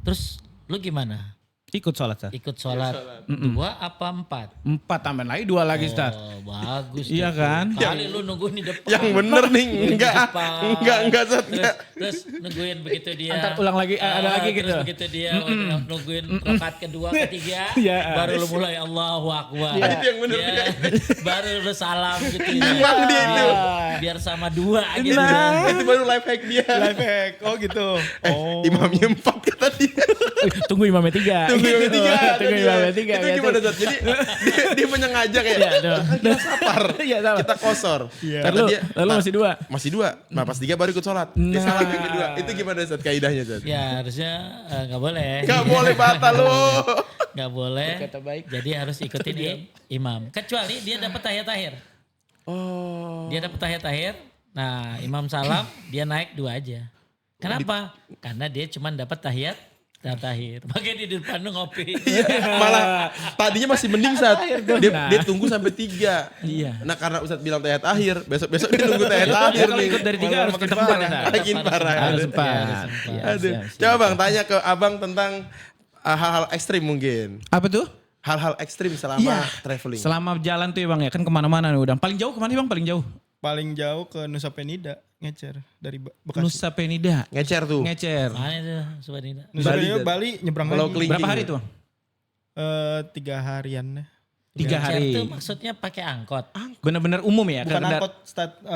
Terus lu gimana? Ikut sholat Sat. Ikut sholat 2 apa 4? 4 tambahan lagi 2 lagi Sat. Oh bagus. Iya tuh. kan? Kali lu nungguin di depan. Yang bener nih. Enggak. Depan. Sat. Terus nungguin begitu dia. Antar ulang lagi, ada lagi gitu. Terus begitu dia nungguin rakaat kedua, ketiga. Iya. Baru lu mulai Allahu Akbar. Itu yang bener. Ya, baru lu salam gitu. Ya. Emang dia itu. Biar sama 2 gitu. Itu baru life hack dia. Life hack. Oh gitu. Oh. Imamnya 4 kata dia. Tunggu imamnya 3. Tunggu yang ketiga. Tunggu imamnya 3. Itu gimana Zat? Jadi dia menyengaja kayak kita safar. Iya, sama. Kita kosor. Kata Lalu, dia. lalu masih 2. Masih 2. Nah pas 3 baru ikut sholat. Dia salam yang kedua. Itu gimana Zat kaidahnya Zat? Ya harusnya nggak boleh. Gak boleh batal lo. Nggak boleh. Kata baik. Jadi harus ikutin imam. Kecuali dia dapat tahiyat akhir. Oh. Dia dapat tahiyat akhir. Nah imam salam dia naik 2 aja. Kenapa? Karena dia cuma dapat tahiyat akhir. Makanya di depan lu ngopi. Malah tadinya masih mending Zat. Dia tunggu sampai 3. Iya. Nah karena Ustadz bilang tahiyat akhir. Besok dia nunggu tahiyat akhir Kalau nih. ikut dari 3 harus Makin ke tempat parah. ya. Makin parah. Harus Aduh. 4. Iya, Aduh. siap. Coba bang tanya ke abang tentang hal-hal ekstrim mungkin. Apa tuh? Hal-hal ekstrim selama traveling. Selama jalan tuh ya Bang ya, kan kemana-mana nih udah. Paling jauh kemana sih Bang? Paling jauh? Paling jauh ke Nusa Penida, ngecer dari Bekasi. Nusa Penida. Ngecer tuh. Ngecer. Mana itu Subhanallah. Nusa Bali Penida, dan- Bali nyebrang Pulau lagi. Kelingking. Berapa hari tuh Bang? 3 harian. 3 hari. Itu maksudnya pakai angkot. Bener-bener umum ya? Bukan Kendara- angkot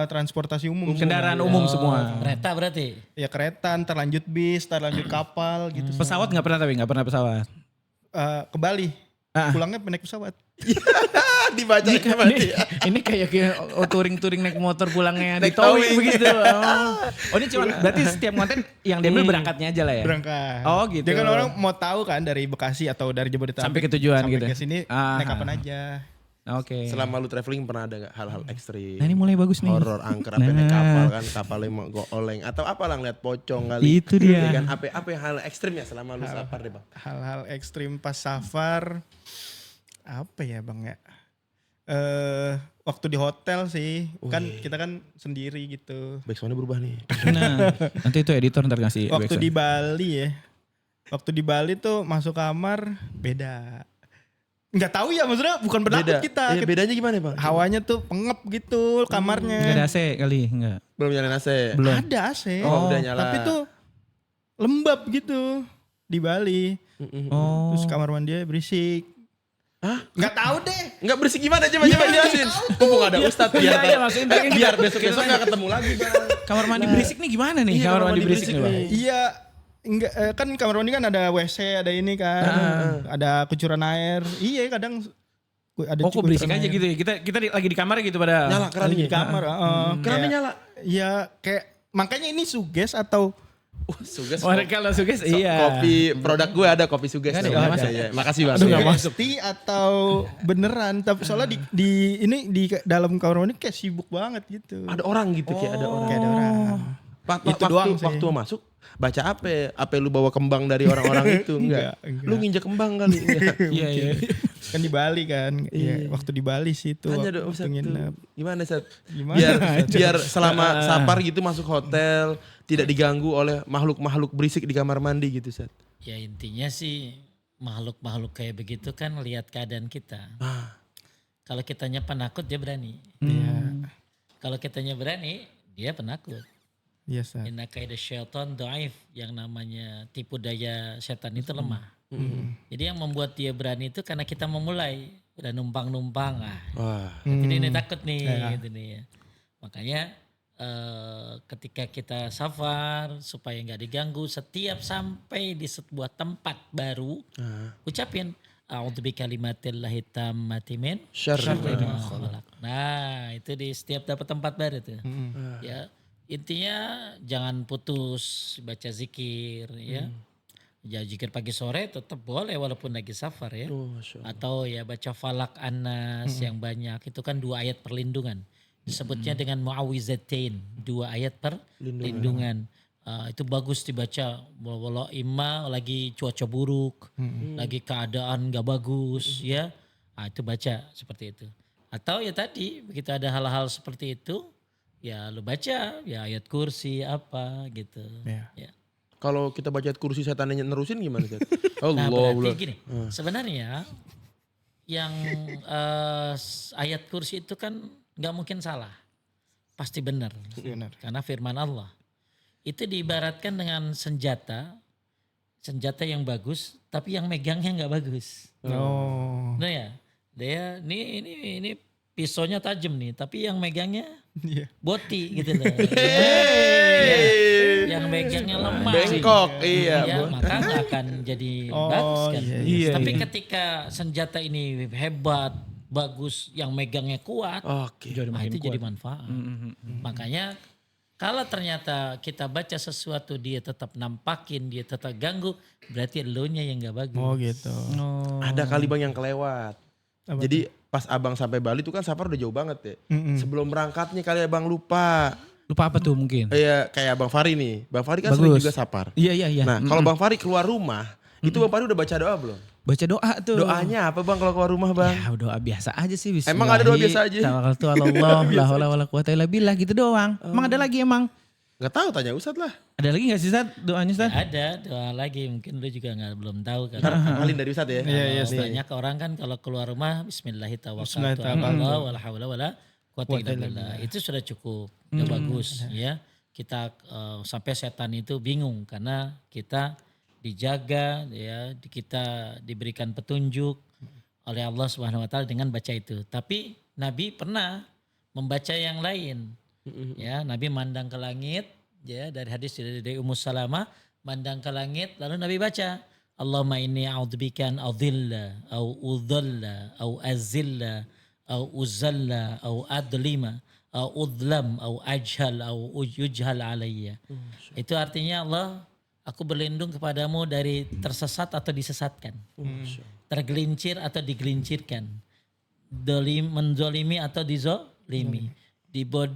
transportasi umum. Kendaraan semua. umum semua. Kereta berarti. Ya kereta, ntar lanjut bis, ntar lanjut kapal gitu. Pesawat nggak pernah tapi nggak pernah pesawat. Ke Bali. Ah. Pulangnya naik pesawat. Dibaca sama dia. Ini kayak touring-touring naik motor pulangnya di Naik towing towing. begitu. Oh ini cuma berarti setiap konten yang diambil berangkatnya aja lah ya? Berangkat. Oh gitu. Dia kan orang mau tahu kan dari Bekasi atau dari Jabodetabek. Sampai ke tujuan sampai gitu. ke sini Ah. naik kapan aja. Oke. Selama lu traveling pernah ada gak hal-hal ekstrim? Nah ini mulai bagus nih. Horor, angker, apa naik kapal kan, kapalnya mau oleng atau apalah ngeliat pocong kali. Itu dia. Ya kan, apa yang hal ekstrim ya selama lu safar deh bang? Hal-hal ekstrim pas safar apa ya bang ya? Waktu di hotel sih, kan kita kan sendiri gitu. Backsoundnya berubah nih. Nah, nanti itu editor ntar ngasih Waktu backsound. di Bali ya, waktu di Bali tuh masuk kamar beda. Nggak tahu ya maksudnya bukan penakut kita. Bedanya gimana bang? Hawanya tuh pengep gitu kamarnya. Enggak ada AC kali, enggak. Belum nyalain AC. Belum. Ada AC. Oh, udah nyala. Tapi tuh lembab gitu di Bali. Oh. Terus kamar mandinya berisik. Hah? Nggak tahu deh. Nggak bersih gimana coba jelasin. Mumpung ada Ustadz biar Iya, maksudnya biar besok nggak ketemu lagi bang. Kamar mandi berisik nih gimana nih? Iya, kamar mandi berisik nih, Bang. Iya. Enggak, kan kamar mandi kan ada WC, ada ini kan. Ada kucuran air. Iya kadang ada Oh kok berisik kucuran aja air. gitu ya? Kita lagi di kamar gitu pada. Nyala Lagi kerannya. di kamar. Kerannya kayak- nyala. Iya kayak makanya ini suges atau Suges. Oh, kalau suges iya. Kopi produk gue ada kopi suges. Nggak ada, namanya. nggak masuk. Iya, makasih bang. Aduh, nggak Iya. masuk. sugesti atau beneran. Tapi soalnya di dalam kamar mandi kayak sibuk banget gitu. Ada orang gitu kayak ada orang. Kayak ada orang. Itu doang sih. Waktu masuk baca apa? Apa lu bawa kembang dari orang-orang itu? Enggak. Enggak. Lu nginjek kembang kali. Enggak. Iya, iya. Kan di Bali kan. Iya, waktu di Bali sih itu. Tanya dong waktu Ustaz tuh. nginep. Gimana Ustaz? Gimana? Biar selama safar gitu masuk hotel tidak diganggu oleh makhluk-makhluk berisik di kamar mandi gitu Ustaz. Ya intinya sih makhluk-makhluk kayak begitu kan lihat keadaan kita. Kalau kitanya penakut dia berani. Iya. Kalau kitanya berani dia penakut. Iya, Sat. Inna kaida syaitan dhaif, yang namanya tipu daya setan itu lemah. Jadi yang membuat dia berani itu karena kita memulai udah numpang-numpang Wah. jadi ini takut nih gitu nih ya. Makanya ketika kita safar supaya nggak diganggu setiap sampai di sebuah tempat baru ucapin a'udzu bikalimatillahit tammati min Syarri ma khalaq. Nah, itu di setiap dapat tempat baru tuh. Ya, intinya jangan putus baca zikir ya. Ya zikir pagi sore tetap boleh walaupun lagi safar ya. Atau ya baca falak anas yang banyak. Itu kan 2 ayat perlindungan. Disebutnya dengan muawizatain, 2 ayat perlindungan. Itu bagus dibaca walau imma lagi cuaca buruk, lagi keadaan gak bagus ya. Itu baca seperti itu. Atau ya tadi begitu ada hal-hal seperti itu ya lu baca ya ayat kursi apa gitu. Iya. Ya. Kalau kita baca ayat kursi setannya nerusin gimana Ustaz? Nah Allah. berarti gini, sebenarnya yang ayat kursi itu kan nggak mungkin salah, pasti benar. Benar. Karena firman Allah. Itu diibaratkan dengan senjata yang bagus, tapi yang megangnya nggak bagus. Oh. Nah ya, dia ini pisaunya tajam nih, tapi yang megangnya Iya. boti gitu loh. Yang megangnya lemah. Bengkok, iya. Ya, maka nggak akan jadi bagus kan. iya, Tapi ketika senjata ini hebat, bagus, yang megangnya kuat, Oke. itu jadi manfaat. Makanya kalau ternyata kita baca sesuatu dia tetap nampakin, dia tetap ganggu, berarti elunya yang nggak bagus. Oh gitu. Ada kali bang yang kelewat. Apa Jadi pas abang sampai Bali itu kan safar udah jauh banget ya. Mm-mm. Sebelum berangkatnya kali abang lupa. Lupa apa tuh mungkin? Iya kayak Bang Fari nih. Bang Fari kan Bagus. sering juga safar. Iya iya iya. Nah kalau Bang Fari keluar rumah, itu Bang Fari udah baca doa belum? Baca doa tuh. Doanya apa bang kalau keluar rumah bang? Ya doa biasa aja sih. Emang ada doa biasa aja? Tawakkaltu 'ala Allah, la haula wala quwata illa billah gitu doang. Emang ada lagi emang? Gak tahu tanya Ustadz lah. Ada lagi gak sih Ustaz doanya Ustaz? Ada doa lagi, mungkin lu juga belum tahu kan. Ntar kenalin dari Ustadz ya. Iya, Banyak orang kan kalau keluar rumah Bismillahirrahmanirrahim. Bismillahirrahmanirrahim. Wala haula wala quwata illa billah. Itu sudah cukup. Itu bagus ya. Kita sampai setan itu bingung karena kita dijaga ya, kita diberikan petunjuk oleh Allah Subhanahu wa taala dengan baca itu. Tapi Nabi pernah membaca yang lain. Ya, Nabi mandang ke langit ya, dari hadis dari Ummu Salamah, mandang ke langit lalu Nabi baca Allahumma inni a'udzubika an adhilla au udhalla au azilla au uzalla au adlima au udlam au ajhal au yujhal alayya. Itu artinya Allah, aku berlindung kepadamu dari tersesat atau disesatkan. Tergelincir atau digelincirkan. menzolimi atau dizolimi.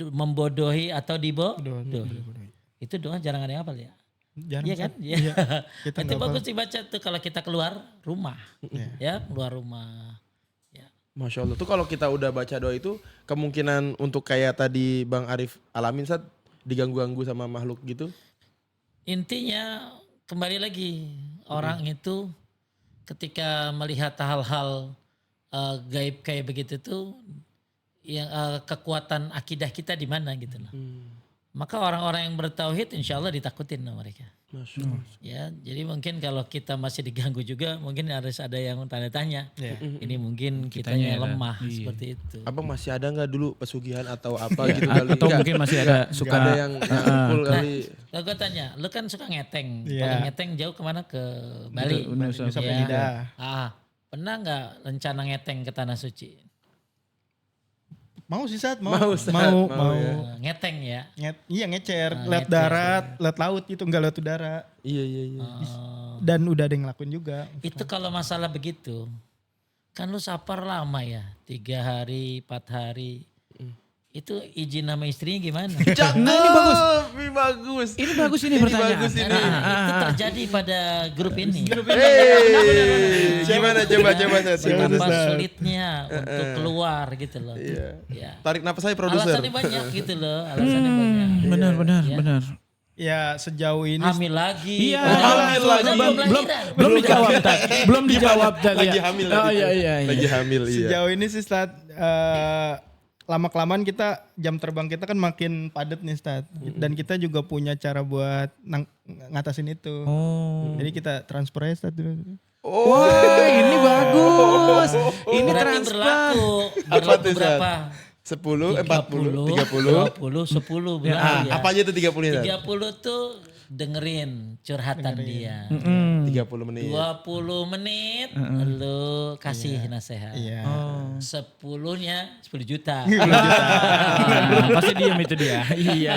Membodohi atau dibodohi. Itu doa jarang ada yang hafal ya. Jarang, Iya kan? Ustaz. Iya. Iya, kita Itu nggak bagus dibaca tuh kalau kita keluar rumah. Ya, keluar rumah. Ya. Masya Allah. Tuh kalau kita udah baca doa itu kemungkinan untuk kayak tadi Bang Arif alamin saat diganggu-ganggu sama makhluk gitu. Intinya kembali lagi orang itu ketika melihat hal-hal gaib kayak begitu tuh yang kekuatan akidah kita di mana gitu loh. Maka orang-orang yang bertauhid insya Allah ditakutin sama mereka. Masya Allah. Ya, jadi mungkin kalau kita masih diganggu juga mungkin harus ada yang tanya-tanya. Ini mungkin kitanya Kitanya ada. lemah Iya. seperti itu. Abang masih ada nggak dulu pesugihan atau apa gitu kali? Atau Nggak. mungkin masih ada suka Ada yang ngumpul kali. Kalau gue tanya, lu kan suka ngeteng. Iya. Paling ngeteng jauh kemana? Ke Bali. Bener, Ustaz. sampai Ya. lidah. Pernah nggak rencana ngeteng ke Tanah Suci? Mau sih Sat, mau. Mau, Ustaz. Mau. Mau, ya. Ngeteng ya. Iya ngecer, lihat ngecer. darat, lihat laut gitu, enggak lihat udara. Iya. Dan udah ada yang ngelakuin juga. Itu kalau masalah begitu, kan lu safar lama ya, 3 hari, 4 hari. Itu izin sama istrinya gimana? Nah, ini bagus. Ini bagus. Ini bagus ini pertanyaan. bagus ini. Itu terjadi pada grup ini. Hey, gimana coba Sat? Gimana? Betapa sulitnya untuk keluar gitu loh. Iya. Ya. Tarik napas saya produser. Alasannya banyak gitu loh, alasannya banyak. Benar. Ya sejauh ini Hamil lagi. Iya. Hamil lagi. Belum dijawab tadi. Belum dijawab tadi. Lagi ya. hamil. Oh lagi. iya. Lagi hamil iya. sejauh ini sih Stat, lama-kelamaan kita jam terbang kita kan makin padat nih Stat. Dan kita juga punya cara buat ngatasin itu. Oh. Jadi kita transfer aja Stat dulu. Wah, ini bagus. Ini Berarti transfer. berlaku tuh, Sat? berapa? 10, 40, 30. 20, 10 berapa ya? Apa aja tuh 30 ya? 30 tuh dengerin curhatan dia. 30 menit. 20 menit lu kasih nasihat. Iya. 10-nya 10 juta. Pasti diam itu dia. Iya.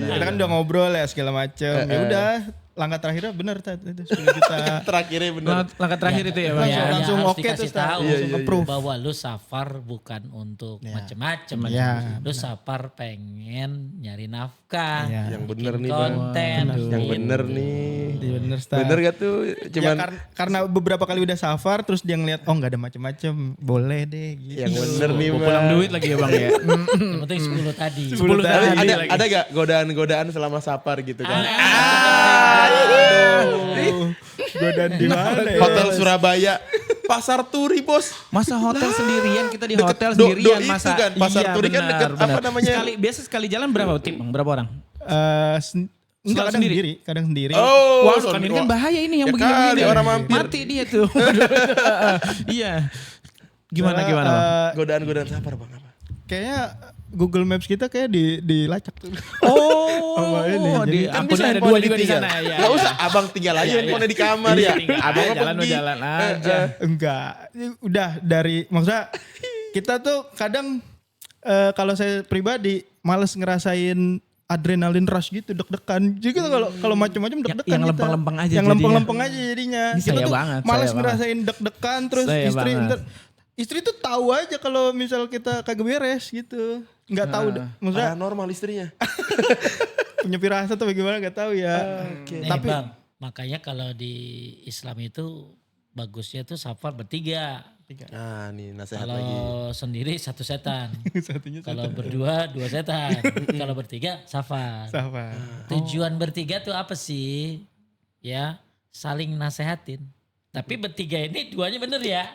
Kita kan udah ngobrol ya segala macem. Ya udah, langkah terakhirnya benar Tat, itu 10 juta. Terakhirnya bener. Langkah terakhir itu ya, Bang. Langsung- ya. langsung harus oke dikasih tuh, Stat. tahu Langsung approve. bahwa lu safar bukan untuk macem-macem. Iya, Lu safar pengen nyari nafkah, Iya. Yang bener bikin nih, Bang. konten, Yang gitu. bener nih. Iya bener Stat. Bener gak tuh? Cuman Ya, karena beberapa kali udah safar terus dia ngeliat oh nggak ada macem-macem, boleh deh gitu. yang bener nih, Mau Bang. pulang duit lagi ya, Bang ya. Yang penting 10 tadi. 10 Tapi tadi. ada gak godaan-godaan selama safar gitu kan? Godaan di mana ya? Hotel Surabaya, Pasar Turi bos. Masa hotel sendirian, kita di Deket hotel do sendirian itu masa. kan, Pasar Turi kan benar, deket apa benar. namanya? Biasa sekali jalan berapa tim, Bang? Berapa orang? Enggak, Selalu kadang sendiri. Oh, Wah, kan ini kan bahaya ini yang Ya begini-begini. kali, orang mampir. Mati dia tuh. Iya. Gimana Soalnya, Bang? godaan-godaan safar Bang apa? Kayaknya Google Maps kita kayak dilacak tuh. Oh, Sama ini. di Jadi ampun ada dua juga di sana ya. Gak usah, abang tinggal aja handphonenya di kamar ya. Abang jalan pergi. jalan aja. Enggak. Udah dari maksudnya kita tuh kadang kalau saya pribadi males ngerasain adrenalin rush gitu, deg-degan. Jadi kita kalau macam-macam deg-degan yang kita. lempeng-lempeng aja Yang jadinya. lempeng-lempeng aja jadinya. Ini Kita saya tuh banget, males saya ngerasain deg-degan terus Saya istri banget. istri tuh tahu aja kalau misal kita kagak beres gitu. Enggak tahu maksudnya Paranormal istrinya. punya firasat atau bagaimana enggak tahu ya. Nih, Tapi Bang, makanya kalau di Islam itu bagusnya tuh safar bertiga. Nah nih nasihat Kalau lagi. sendiri satu setan. satunya Kalau berdua 2 setan. Kalau bertiga safar. Safa. Tujuan bertiga tuh apa sih? Ya, saling nasehatin. Tapi bertiga ini duanya bener ya.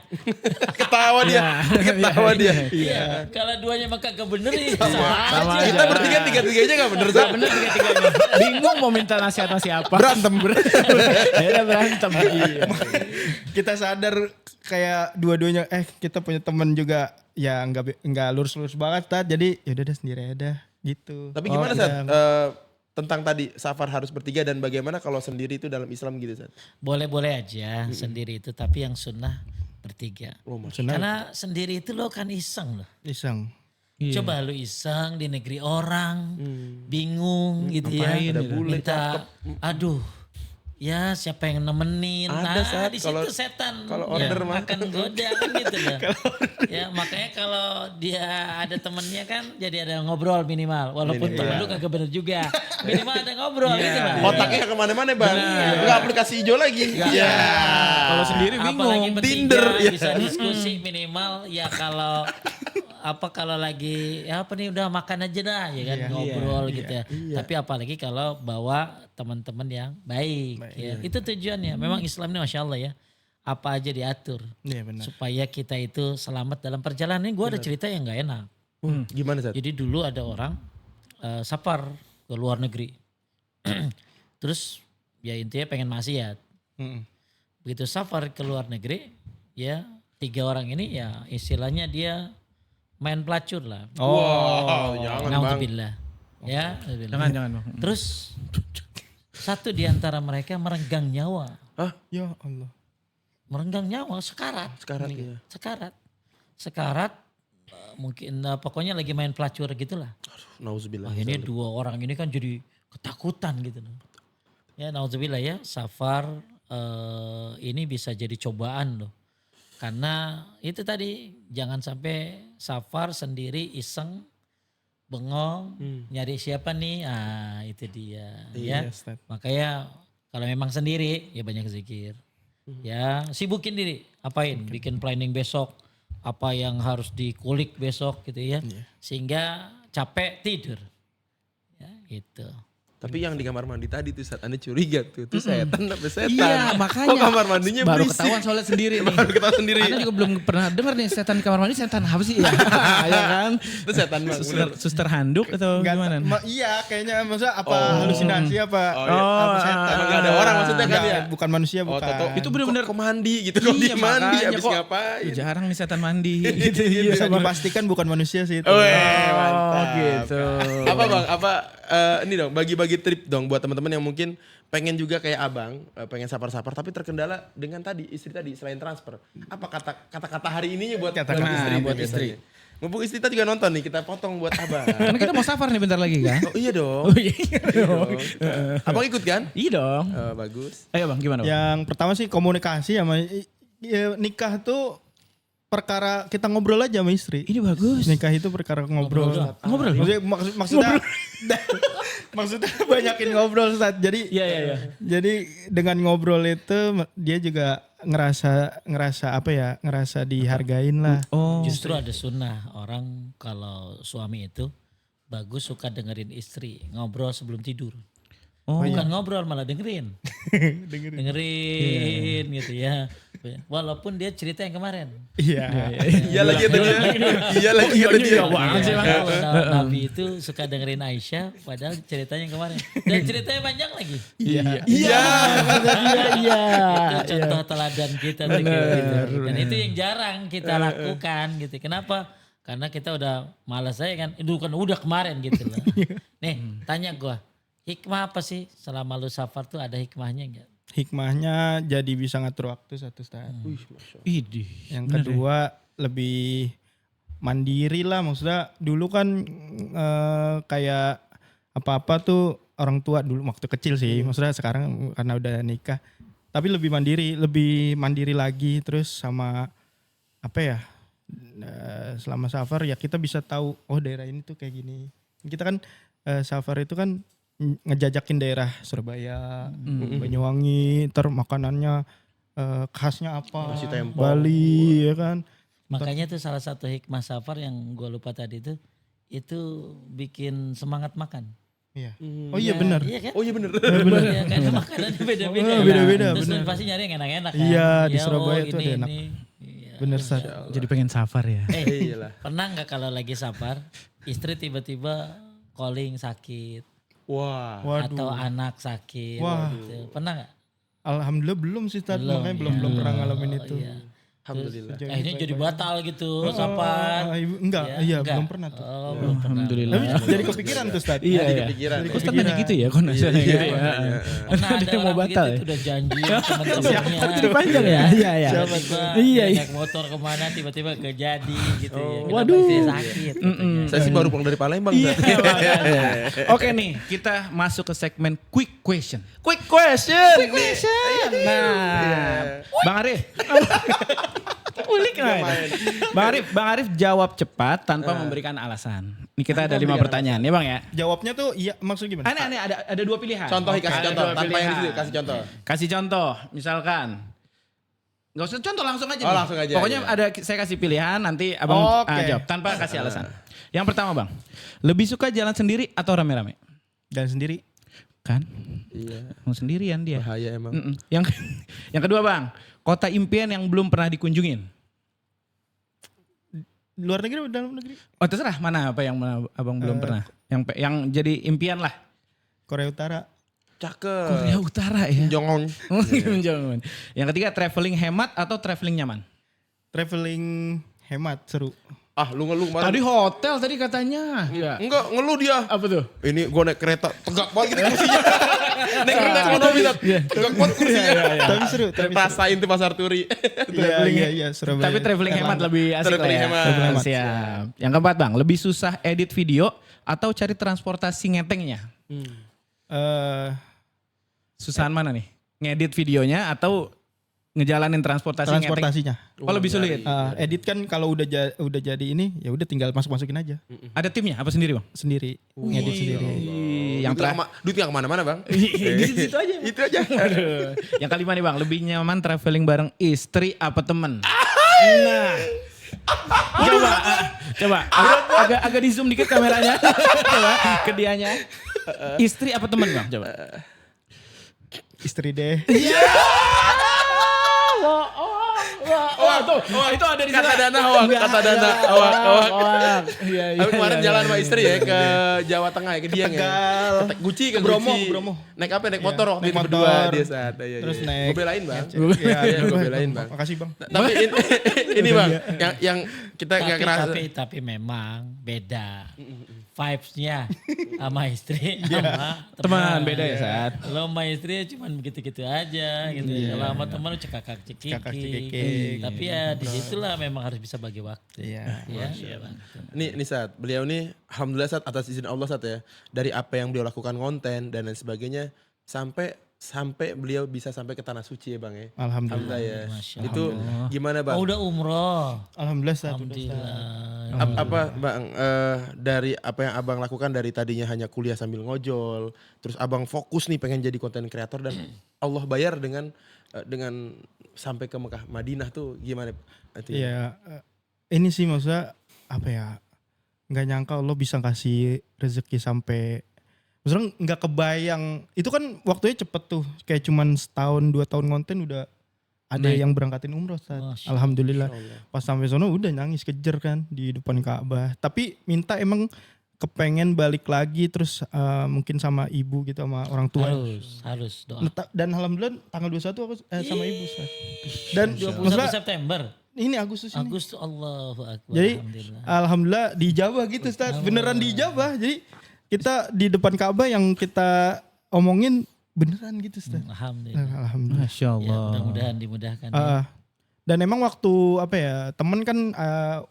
Ketawa dia. Ketawa dia. Iya. Kalau duanya mah kagak bener ya. Sama Sama aja. Kita bertiga tiga-tiganya gak bener Zak? Bener tiga-tiganya. Bingung mau minta nasihat sama siapa. Berantem. Akhirnya berantem. Iya. Kita sadar kayak dua-duanya kita punya temen juga ya nggak lurus-lurus banget Tat. Jadi ya udah sendiri aja gitu. Tapi gimana Oh, Sat? iya. Tentang tadi safar harus bertiga dan bagaimana kalau sendiri itu dalam Islam gitu Sat? Boleh-boleh aja sendiri itu. Tapi yang sunnah bertiga. Oh, Mas. Senang Karena sendiri itu lo kan iseng loh. iseng. Coba lu iseng di negeri orang, bingung gitu ya. Ada bule, Minta, aduh ya siapa yang nemenin. Ada, Sat. Di situ Kalau- setan kalau ya, order mah. akan goda kan gitu loh. Ya makanya kalau dia ada temennya kan jadi ada ngobrol minimal. Walaupun temen lu kagak bener juga. Minimal ada ngobrol gitu loh. Otaknya kemana-mana bang. Nggak aplikasi hijau lagi. Iya. Kalau sendiri Apalagi bingung. bertiga Tinder, ya. bisa diskusi minimal ya kalau lagi ya apa nih udah makan aja dah ya kan ngobrol gitu ya. Tapi apalagi kalau bawa teman-teman yang baik ya. Itu tujuannya. Memang Islam ini Masya Allah ya. Apa aja diatur. Iya benar. Supaya kita itu selamat dalam perjalanan ini. Gue ada cerita yang gak enak. Gimana Sat? Jadi dulu ada orang safar ke luar negeri. Terus ya intinya pengen maksiat. Begitu safar ke luar negeri ya 3 orang ini ya istilahnya dia main pelacur lah. Wow, jangan bang. Nauzubillah. Ya, nauzubillah. Jangan Bang. Terus satu di antara mereka merenggang nyawa. Ya Allah. Merenggang nyawa sekarat. Sekarang ya. Sekarat mungkin pokoknya lagi main pelacur gitulah. Nauzubillah. Ini 2 orang ini kan jadi ketakutan gitu loh. Ya nauzubillah ya, safar ini bisa jadi cobaan loh. Karena itu tadi jangan sampai safar sendiri iseng bengong nyari siapa nih, itu dia ya. Ustaz. Makanya kalau memang sendiri ya banyak zikir. Ya sibukin diri, apain, bikin planning besok, apa yang harus dikulik besok gitu ya. Sehingga capek tidur. Ya gitu. Tapi yang di kamar mandi tadi tuh saat Anda curiga tuh setan apa setan? Iya makanya. Kok kamar mandinya baru berisik? ketahuan soalnya sendiri nih. Baru ketahuan sendiri. Anda juga belum pernah dengar nih setan di kamar mandi, setan apa sih? Ya kan? Itu setan bang. bener. Suster handuk atau Nggak gimana? iya kayaknya maksudnya apa halusinasi apa apa setan. Emang nggak ada orang maksudnya kan Nggak, ya? bukan manusia Oh, bukan. Toto, Itu bener-bener- kok mandi gitu. Kok dia mandi makanya habis kok ngapain? jarang nih setan mandi. gitu, bisa memastikan bukan manusia sih itu. Mantap. gitu. Apa bang? Ini dong bagi-bagi trip dong buat teman-teman yang mungkin pengen juga kayak abang, pengen safar-safar tapi terkendala dengan tadi istri tadi selain transfer. Apa kata-kata hari ininya buat Kata-kata istri? buat biasanya? Mumpung istri kita juga nonton nih, kita potong buat abang. Karena kita mau safar nih bentar lagi kan? Oh iya dong. Oh iya dong. Abang ikut kan? Iya dong. Bagus. Ayo bang gimana bang? Yang pertama sih komunikasi sama nikah tuh perkara kita ngobrol aja sama istri. Ini bagus. Nikah itu perkara ngobrol. Ngobrol. Maksudnya maksudnya banyakin ngobrol Ustaz. Jadi Iya. jadi dengan ngobrol itu dia juga ngerasa apa ya? Ngerasa dihargain lah. Oh. Justru ada sunnah orang kalau suami itu bagus suka dengerin istri ngobrol sebelum tidur. Oh, Bukan ngobrol malah dengerin. dengerin gitu ya. Walaupun dia cerita yang kemarin. Iya. Iya lagi tadi. Iya lagi kata dia. Kalau Nabi itu suka dengerin Aisyah padahal ceritanya yang kemarin. Dan ceritanya panjang lagi. Iya. Iya. Itu contoh teladan kita tuh kayak gitu. Dan itu yang jarang kita lakukan gitu. Kenapa? Karena kita udah malas aja kan. Itu kan udah kemarin gitu loh. Nih tanya gua. Hikmah apa sih selama lu safar tuh ada hikmahnya enggak? Hikmahnya jadi bisa ngatur waktu satu Ustaz. Idih. Yang kedua lebih mandiri lah, maksudnya dulu kan kayak apa-apa tuh orang tua dulu waktu kecil sih, maksudnya sekarang karena udah nikah. Tapi lebih mandiri lagi, terus sama apa ya, selama safar ya kita bisa tahu oh daerah ini tuh kayak gini. Kita kan safar itu kan ngejajakin daerah Surabaya, Banyuwangi, makanannya khasnya apa, Nasi tempong. Bali ya kan. Makanya tuh salah satu hikmah safar yang gua lupa tadi itu bikin semangat makan. Iya. Oh iya benar. Iya kan? Oh iya bener. Iya, karena makanannya beda-beda. Oh, beda-beda, Terus bener. lu pasti nyari yang enak-enak kan. Iya, di Ya, Surabaya tuh ini, ada enak. ini. Iya. Bener Ustaz. Jadi pengen safar ya. Iyalah. Pernah nggak kalau lagi safar, istri tiba-tiba calling sakit Wah. atau anak sakit Wah. gitu. Pernah nggak? Alhamdulillah belum sih Ustaz, Belum, makanya ya. belum pernah ngalamin itu. Iya. Alhamdulillah. Akhirnya jadi batal gitu safar. Enggak, Ya, belum pernah tuh. Oh, belum pernah. Alhamdulillah. Tapi jadi kepikiran tuh Ustaz. Iya Jadi ya. kepikiran. Ustaz nanya gitu ya kok nasihatnya gitu ya. Pernah ada Dia mau orang batal begitu ya? itu udah janji sama temen-temennya. Jadi panjang ya? Iya ya. Tiba-tiba Iya, naik motor kemana tiba-tiba kejadi gitu ya. Kenapa waduh. istri sakit katanya. Saya sih baru pulang dari Palembang. Iya, Zat. makanya. Oke nih, kita masuk ke segmen quick question. Quick question. Nah, Bang Arif. Ulik Bang Arif jawab cepat tanpa memberikan alasan. Ini kita ada 5 pertanyaan ya Bang ya. Jawabnya tuh iya maksud gimana? Aneh ada 2 pilihan. Contoh, kasih Ada contoh. 2 Tanpa yang pilihan. di situ, kasih contoh. Kasih contoh, misalkan. Gak usah contoh langsung aja. Oh, nih. langsung aja, Pokoknya iya. saya kasih pilihan nanti abang Oke. jawab tanpa kasih alasan. Yang pertama Bang, lebih suka jalan sendiri atau rame-rame? Dan sendiri. Kan? Iya. Mau sendirian dia. Bahaya emang. Yang kedua Bang, kota impian yang belum pernah dikunjungin. Luar negeri atau dalam negeri? Oh terserah mana apa yang abang belum pernah. Yang jadi impian lah. Korea Utara. Cakep. Korea Utara ya. Jongong. Jangan. Yang ketiga traveling hemat atau traveling nyaman? Traveling hemat seru. Ah, lu ngeluh kemarin. Tadi hotel tadi katanya. Iya. Enggak, ngeluh dia. Apa tuh? Ini gue naik kereta, tegak banget gitu kursinya. Naik kereta ekonomi, Zat. Tegak banget kursinya. Tapi seru. Tapi seru. Rasain tuh Pasar Turi. Iya Surabaya. Tapi traveling hemat lebih asik lah Traveling ya. hemat. Traveling hemat. Siap. Yang keempat Bang, lebih susah edit video atau cari transportasi ngetengnya? Susahan mana nih? Ngedit videonya atau ngejalanin transportasi ngeteng? transportasinya. Oh lebih sulit. Edit kan kalau udah jadi ini ya udah tinggal masukin aja Ada timnya apa sendiri Bang? sendiri. Ngedit sendiri. Yang terakhir. Duit gak kemana-mana, Bang. Di situ aja. Itu aja. Aduh. Yang kelima nih Bang, lebih nyaman traveling bareng istri apa temen? Nah. Coba agak di zoom dikit kameranya. Coba ke dianya. Istri apa temen Bang? Coba. Istri deh. Itu ada di Kata dana hoak, kata dana hoak. Aku kemarin jalan sama istri ya ke Jawa Tengah ya, ke Dieng ya. Ke Guci, ke Bromo, Guci. Bromo. Naik apa? Naik motor waktu naik itu motor. berdua dia saat. Iya, Terus iya. naik. Gue belain, Bang. Iya, gue belain, Bang. Makasih Bang. Tapi ini Bang, yang kita nggak kerasa. Tapi memang beda vibes-nya sama istri sama Teman beda ya saat. Lo sama istri cuman begitu-gitu aja gitu. Kalau sama teman lu cekakak-cekiki. Tapi ya disitulah memang harus bisa bagi waktu. Iya. Iya, Bang. Nih saat beliau nih alhamdulillah saat atas izin Allah saat ya dari apa yang beliau lakukan konten dan lain sebagainya sampai beliau bisa sampai ke tanah suci ya Bang ya. Alhamdulillah. Ya. Masya Itu gimana Bang? Oh udah umroh. Alhamdulillah Ustaz. Alhamdulillah. Apa Bang dari apa yang Abang lakukan dari tadinya hanya kuliah sambil ngojol, terus Abang fokus nih pengen jadi konten kreator dan Allah bayar dengan sampai ke Mekah Madinah tuh gimana? Iya. Ini sih maksudnya apa ya? Nggak nyangka Allah bisa kasih rezeki sampai maksudnya nggak kebayang. Itu kan waktunya cepet tuh. Kayak cuman setahun 2 tahun konten udah ada yang berangkatin umroh Ustaz. Masya Alhamdulillah. Pas sampai sono udah nangis kejer kan di depan Ka'bah. Tapi minta emang kepengen balik lagi terus mungkin sama ibu gitu sama orang tua. Harus doa. Dan alhamdulillah tanggal 21 aku sama ibu Ustaz. Dan 21 maksudnya September. ini Agustus ini. Agustus Allahu Akbar. Jadi Alhamdulillah. alhamdulillah dijabah gitu Ustaz. Beneran dijabah. Jadi kita di depan Ka'bah yang kita omongin beneran gitu Ustaz. Alhamdulillah. Alhamdulillah. Masya Ya, Allah. mudah-mudahan dimudahkan. Ya. Dan emang waktu apa ya temen kan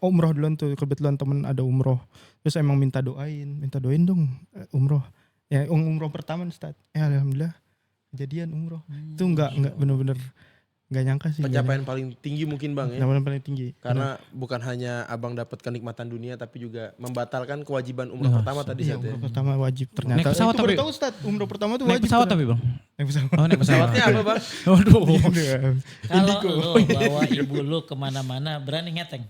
umroh duluan tuh kebetulan temen ada umroh. Terus emang minta doain dong umroh. Ya umroh pertama Ustaz. Alhamdulillah kejadian umroh. Itu enggak bener-bener enggak nyangka sih. Pencapaian paling tinggi mungkin Bang ya. Pencapaian paling tinggi. Karena bukan hanya Abang dapat kenikmatan dunia tapi juga membatalkan kewajiban umrah pertama tadi Iya, saat ya. umroh pertama wajib ternyata. Naik pesawat itu baru tapi- tahu Ustaz, umroh pertama tuh Naik wajib. pesawat ternyata. tapi Bang? Naik pesawat. Oh naik pesawat. Pesawatnya apa Bang? Waduh. Kalau lo bawa ibu lu kemana-mana berani ngeteng.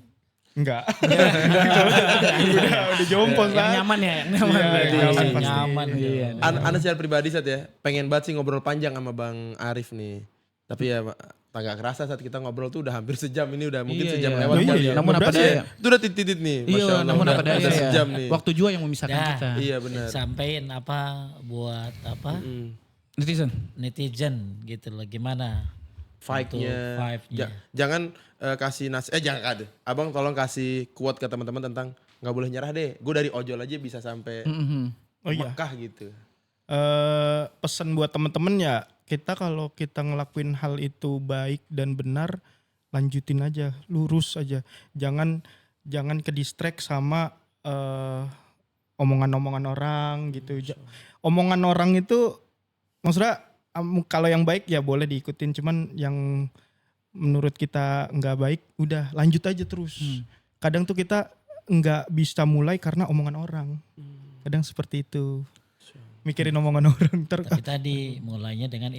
Enggak. udah jompos Yang Ustaz. nyaman ya. Yang nyaman. Iya, berarti. nyaman Iya, pasti. nyaman. Iya. Anda secara pribadi saat ya pengen banget sih ngobrol panjang sama Bang Arif nih. Tapi ya agak kerasa saat kita ngobrol tuh udah hampir sejam ini udah mungkin Iya, sejam iya. lewat Iya, kali iya. ya. Namun apa Berarti daya. Itu udah titit nih. Masya Iya, Allah, namun udah, apa daya udah ya. sejam nih. Waktu juga yang memisahkan Dah. kita. Iya benar. Sampein apa buat apa Netizen. netizen gitu loh gimana Vibe-nya. vibe-nya. Jangan kasih jangan ada. Abang tolong kasih quote ke teman-teman tentang nggak boleh nyerah deh. Gue dari ojol aja bisa sampai Oh iya. Mekah gitu. Pesan buat temen-temen ya kita kalau kita ngelakuin hal itu baik dan benar lanjutin aja, lurus aja. Jangan ke distract sama omongan-omongan orang gitu. Omongan orang itu maksudnya kalau yang baik ya boleh diikutin, cuman yang menurut kita nggak baik udah lanjut aja terus. Kadang tuh kita nggak bisa mulai karena omongan orang. Kadang seperti itu. Mikirin omongan orang Tapi tadi mulainya dengan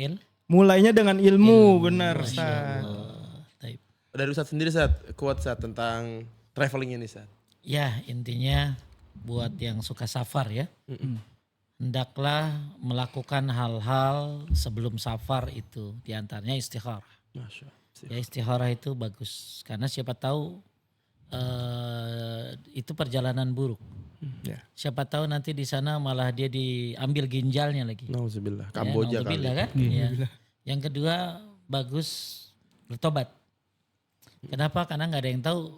mulainya dengan ilmu, benar Masya Ustaz. Allah. Taib. Dari Ustadz sendiri Ustadz, kuat Ustadz tentang traveling ini Ustadz. Ya intinya buat yang suka safar ya. Hendaklah melakukan hal-hal sebelum safar itu. Di antaranya istikharah. Masya Allah. Ya istikharah itu bagus. Karena siapa tahu itu perjalanan buruk. Ya. Siapa tahu nanti di sana malah dia diambil ginjalnya lagi. Nauzubillah. Ya, Kamboja kali. naudzubillah kan? Ya. Yang kedua bagus bertobat. Kenapa? Karena nggak ada yang tahu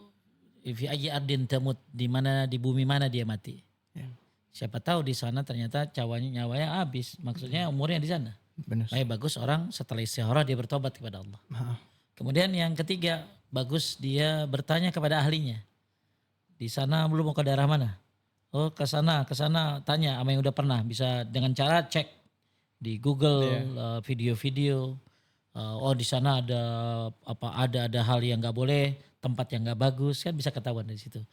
fi ayyi ardin tamut, di mana di bumi mana dia mati. Siapa tahu di sana ternyata nyawanya habis. Maksudnya umurnya di sana. Benar. Baik bagus orang setelah istikharah dia bertobat kepada Allah. Kemudian yang ketiga bagus dia bertanya kepada ahlinya. Di sana belum mau ke daerah mana? Oh ke sana tanya sama yang udah pernah. Bisa dengan cara cek di Google video-video. Oh di sana ada ada hal yang nggak boleh, tempat yang nggak bagus kan bisa ketahuan dari situ.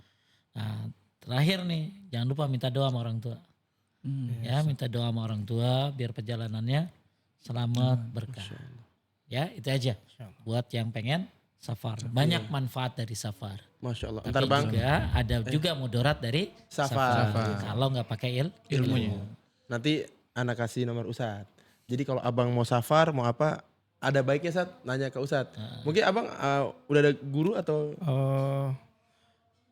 Nah terakhir nih jangan lupa minta doa sama orang tua. Ya minta doa sama orang tua biar perjalanannya selamat berkah. Ya itu aja buat yang pengen safar. Banyak manfaat dari safar. Masya Allah. Tapi Ntar Bang, juga ada juga mudarat dari Safar. Kalau nggak pakai ilmunya. nanti anak kasih nomor Ustadz. Jadi kalau abang mau safar, mau apa, ada baiknya Ustadz nanya ke Ustadz. Mungkin abang udah ada guru atau...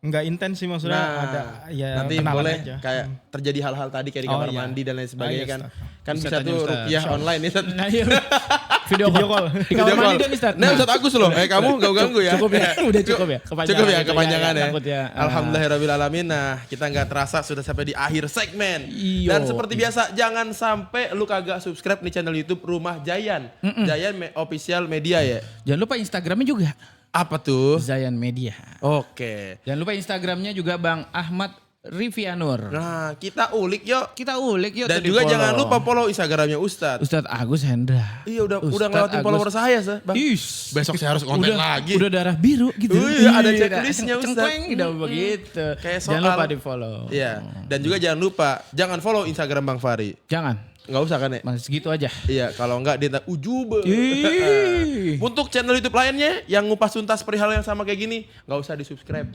Nggak intens sih maksudnya, ada ya nanti kenalan boleh aja. kayak terjadi hal-hal tadi kayak di kamar iya. mandi dan lain sebagainya kan. Ustaz. Kan Ustaz bisa tanya tuh Ustaz. ruqyah online nih Ustadz. Nah, iya. Video call. Di kamar Video mandi call. kan Ustaz. Nah Ustadz Agus loh, kamu gak ganggu ya. Cukup ya, udah cukup ya. Cukup ya kepanjangan ya. Takut ya. Alhamdulillahirrabbilalamin. Nah kita gak terasa sudah sampai di akhir segmen. Iyo. Dan seperti biasa jangan sampai lu kagak subscribe nih channel YouTube Rumah Jayan. Jayan Official Media ya. Jangan lupa Instagramnya juga. Apa tuh? Zayan Media. Oke. Jangan lupa Instagramnya juga Bang Ahmad Rivianur. Nah kita ulik yuk. Kita ulik yuk. Dan tuh juga di-follow. jangan lupa follow Instagramnya Ustadz. Ustadz Agus Hendra. Iya udah Ustadz ngelewatin Agus. follower saya sih Bang. Is. Besok saya harus konten udah, lagi. Udah darah biru gitu. Iya, ada checklistnya, Ustadz. Cengkleng udah begitu. Kayak Jangan soal. lupa di follow. Iya. Dan juga jangan lupa jangan follow Instagram Bang Fahri. Jangan. Nggak usah kan ya? Masih segitu aja. Iya, kalau enggak dia ujube. Ih. Untuk channel YouTube lainnya yang ngupas tuntas perihal yang sama kayak gini, nggak usah di-subscribe.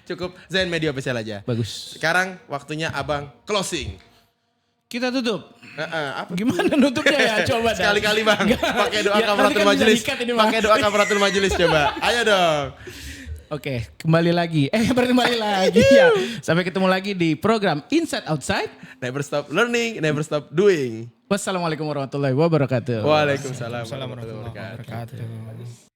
Cukup Zain Media Official aja. Bagus. Sekarang waktunya Abang closing. Kita tutup. Apa? Gimana nutupnya ya? Coba dah. Sekali-kali Bang, pakai doa Ya, kafaratul nanti kan bisa majelis. dikat ini, Bang. Pakai doa kafaratul majelis coba. Ayo dong. Oke, kembali lagi. Kembali lagi ya. Sampai ketemu lagi di program Inside Outside. Never stop learning, never stop doing. Wassalamualaikum warahmatullahi wabarakatuh. Waalaikumsalam Assalamualaikum warahmatullahi wabarakatuh. warahmatullahi wabarakatuh.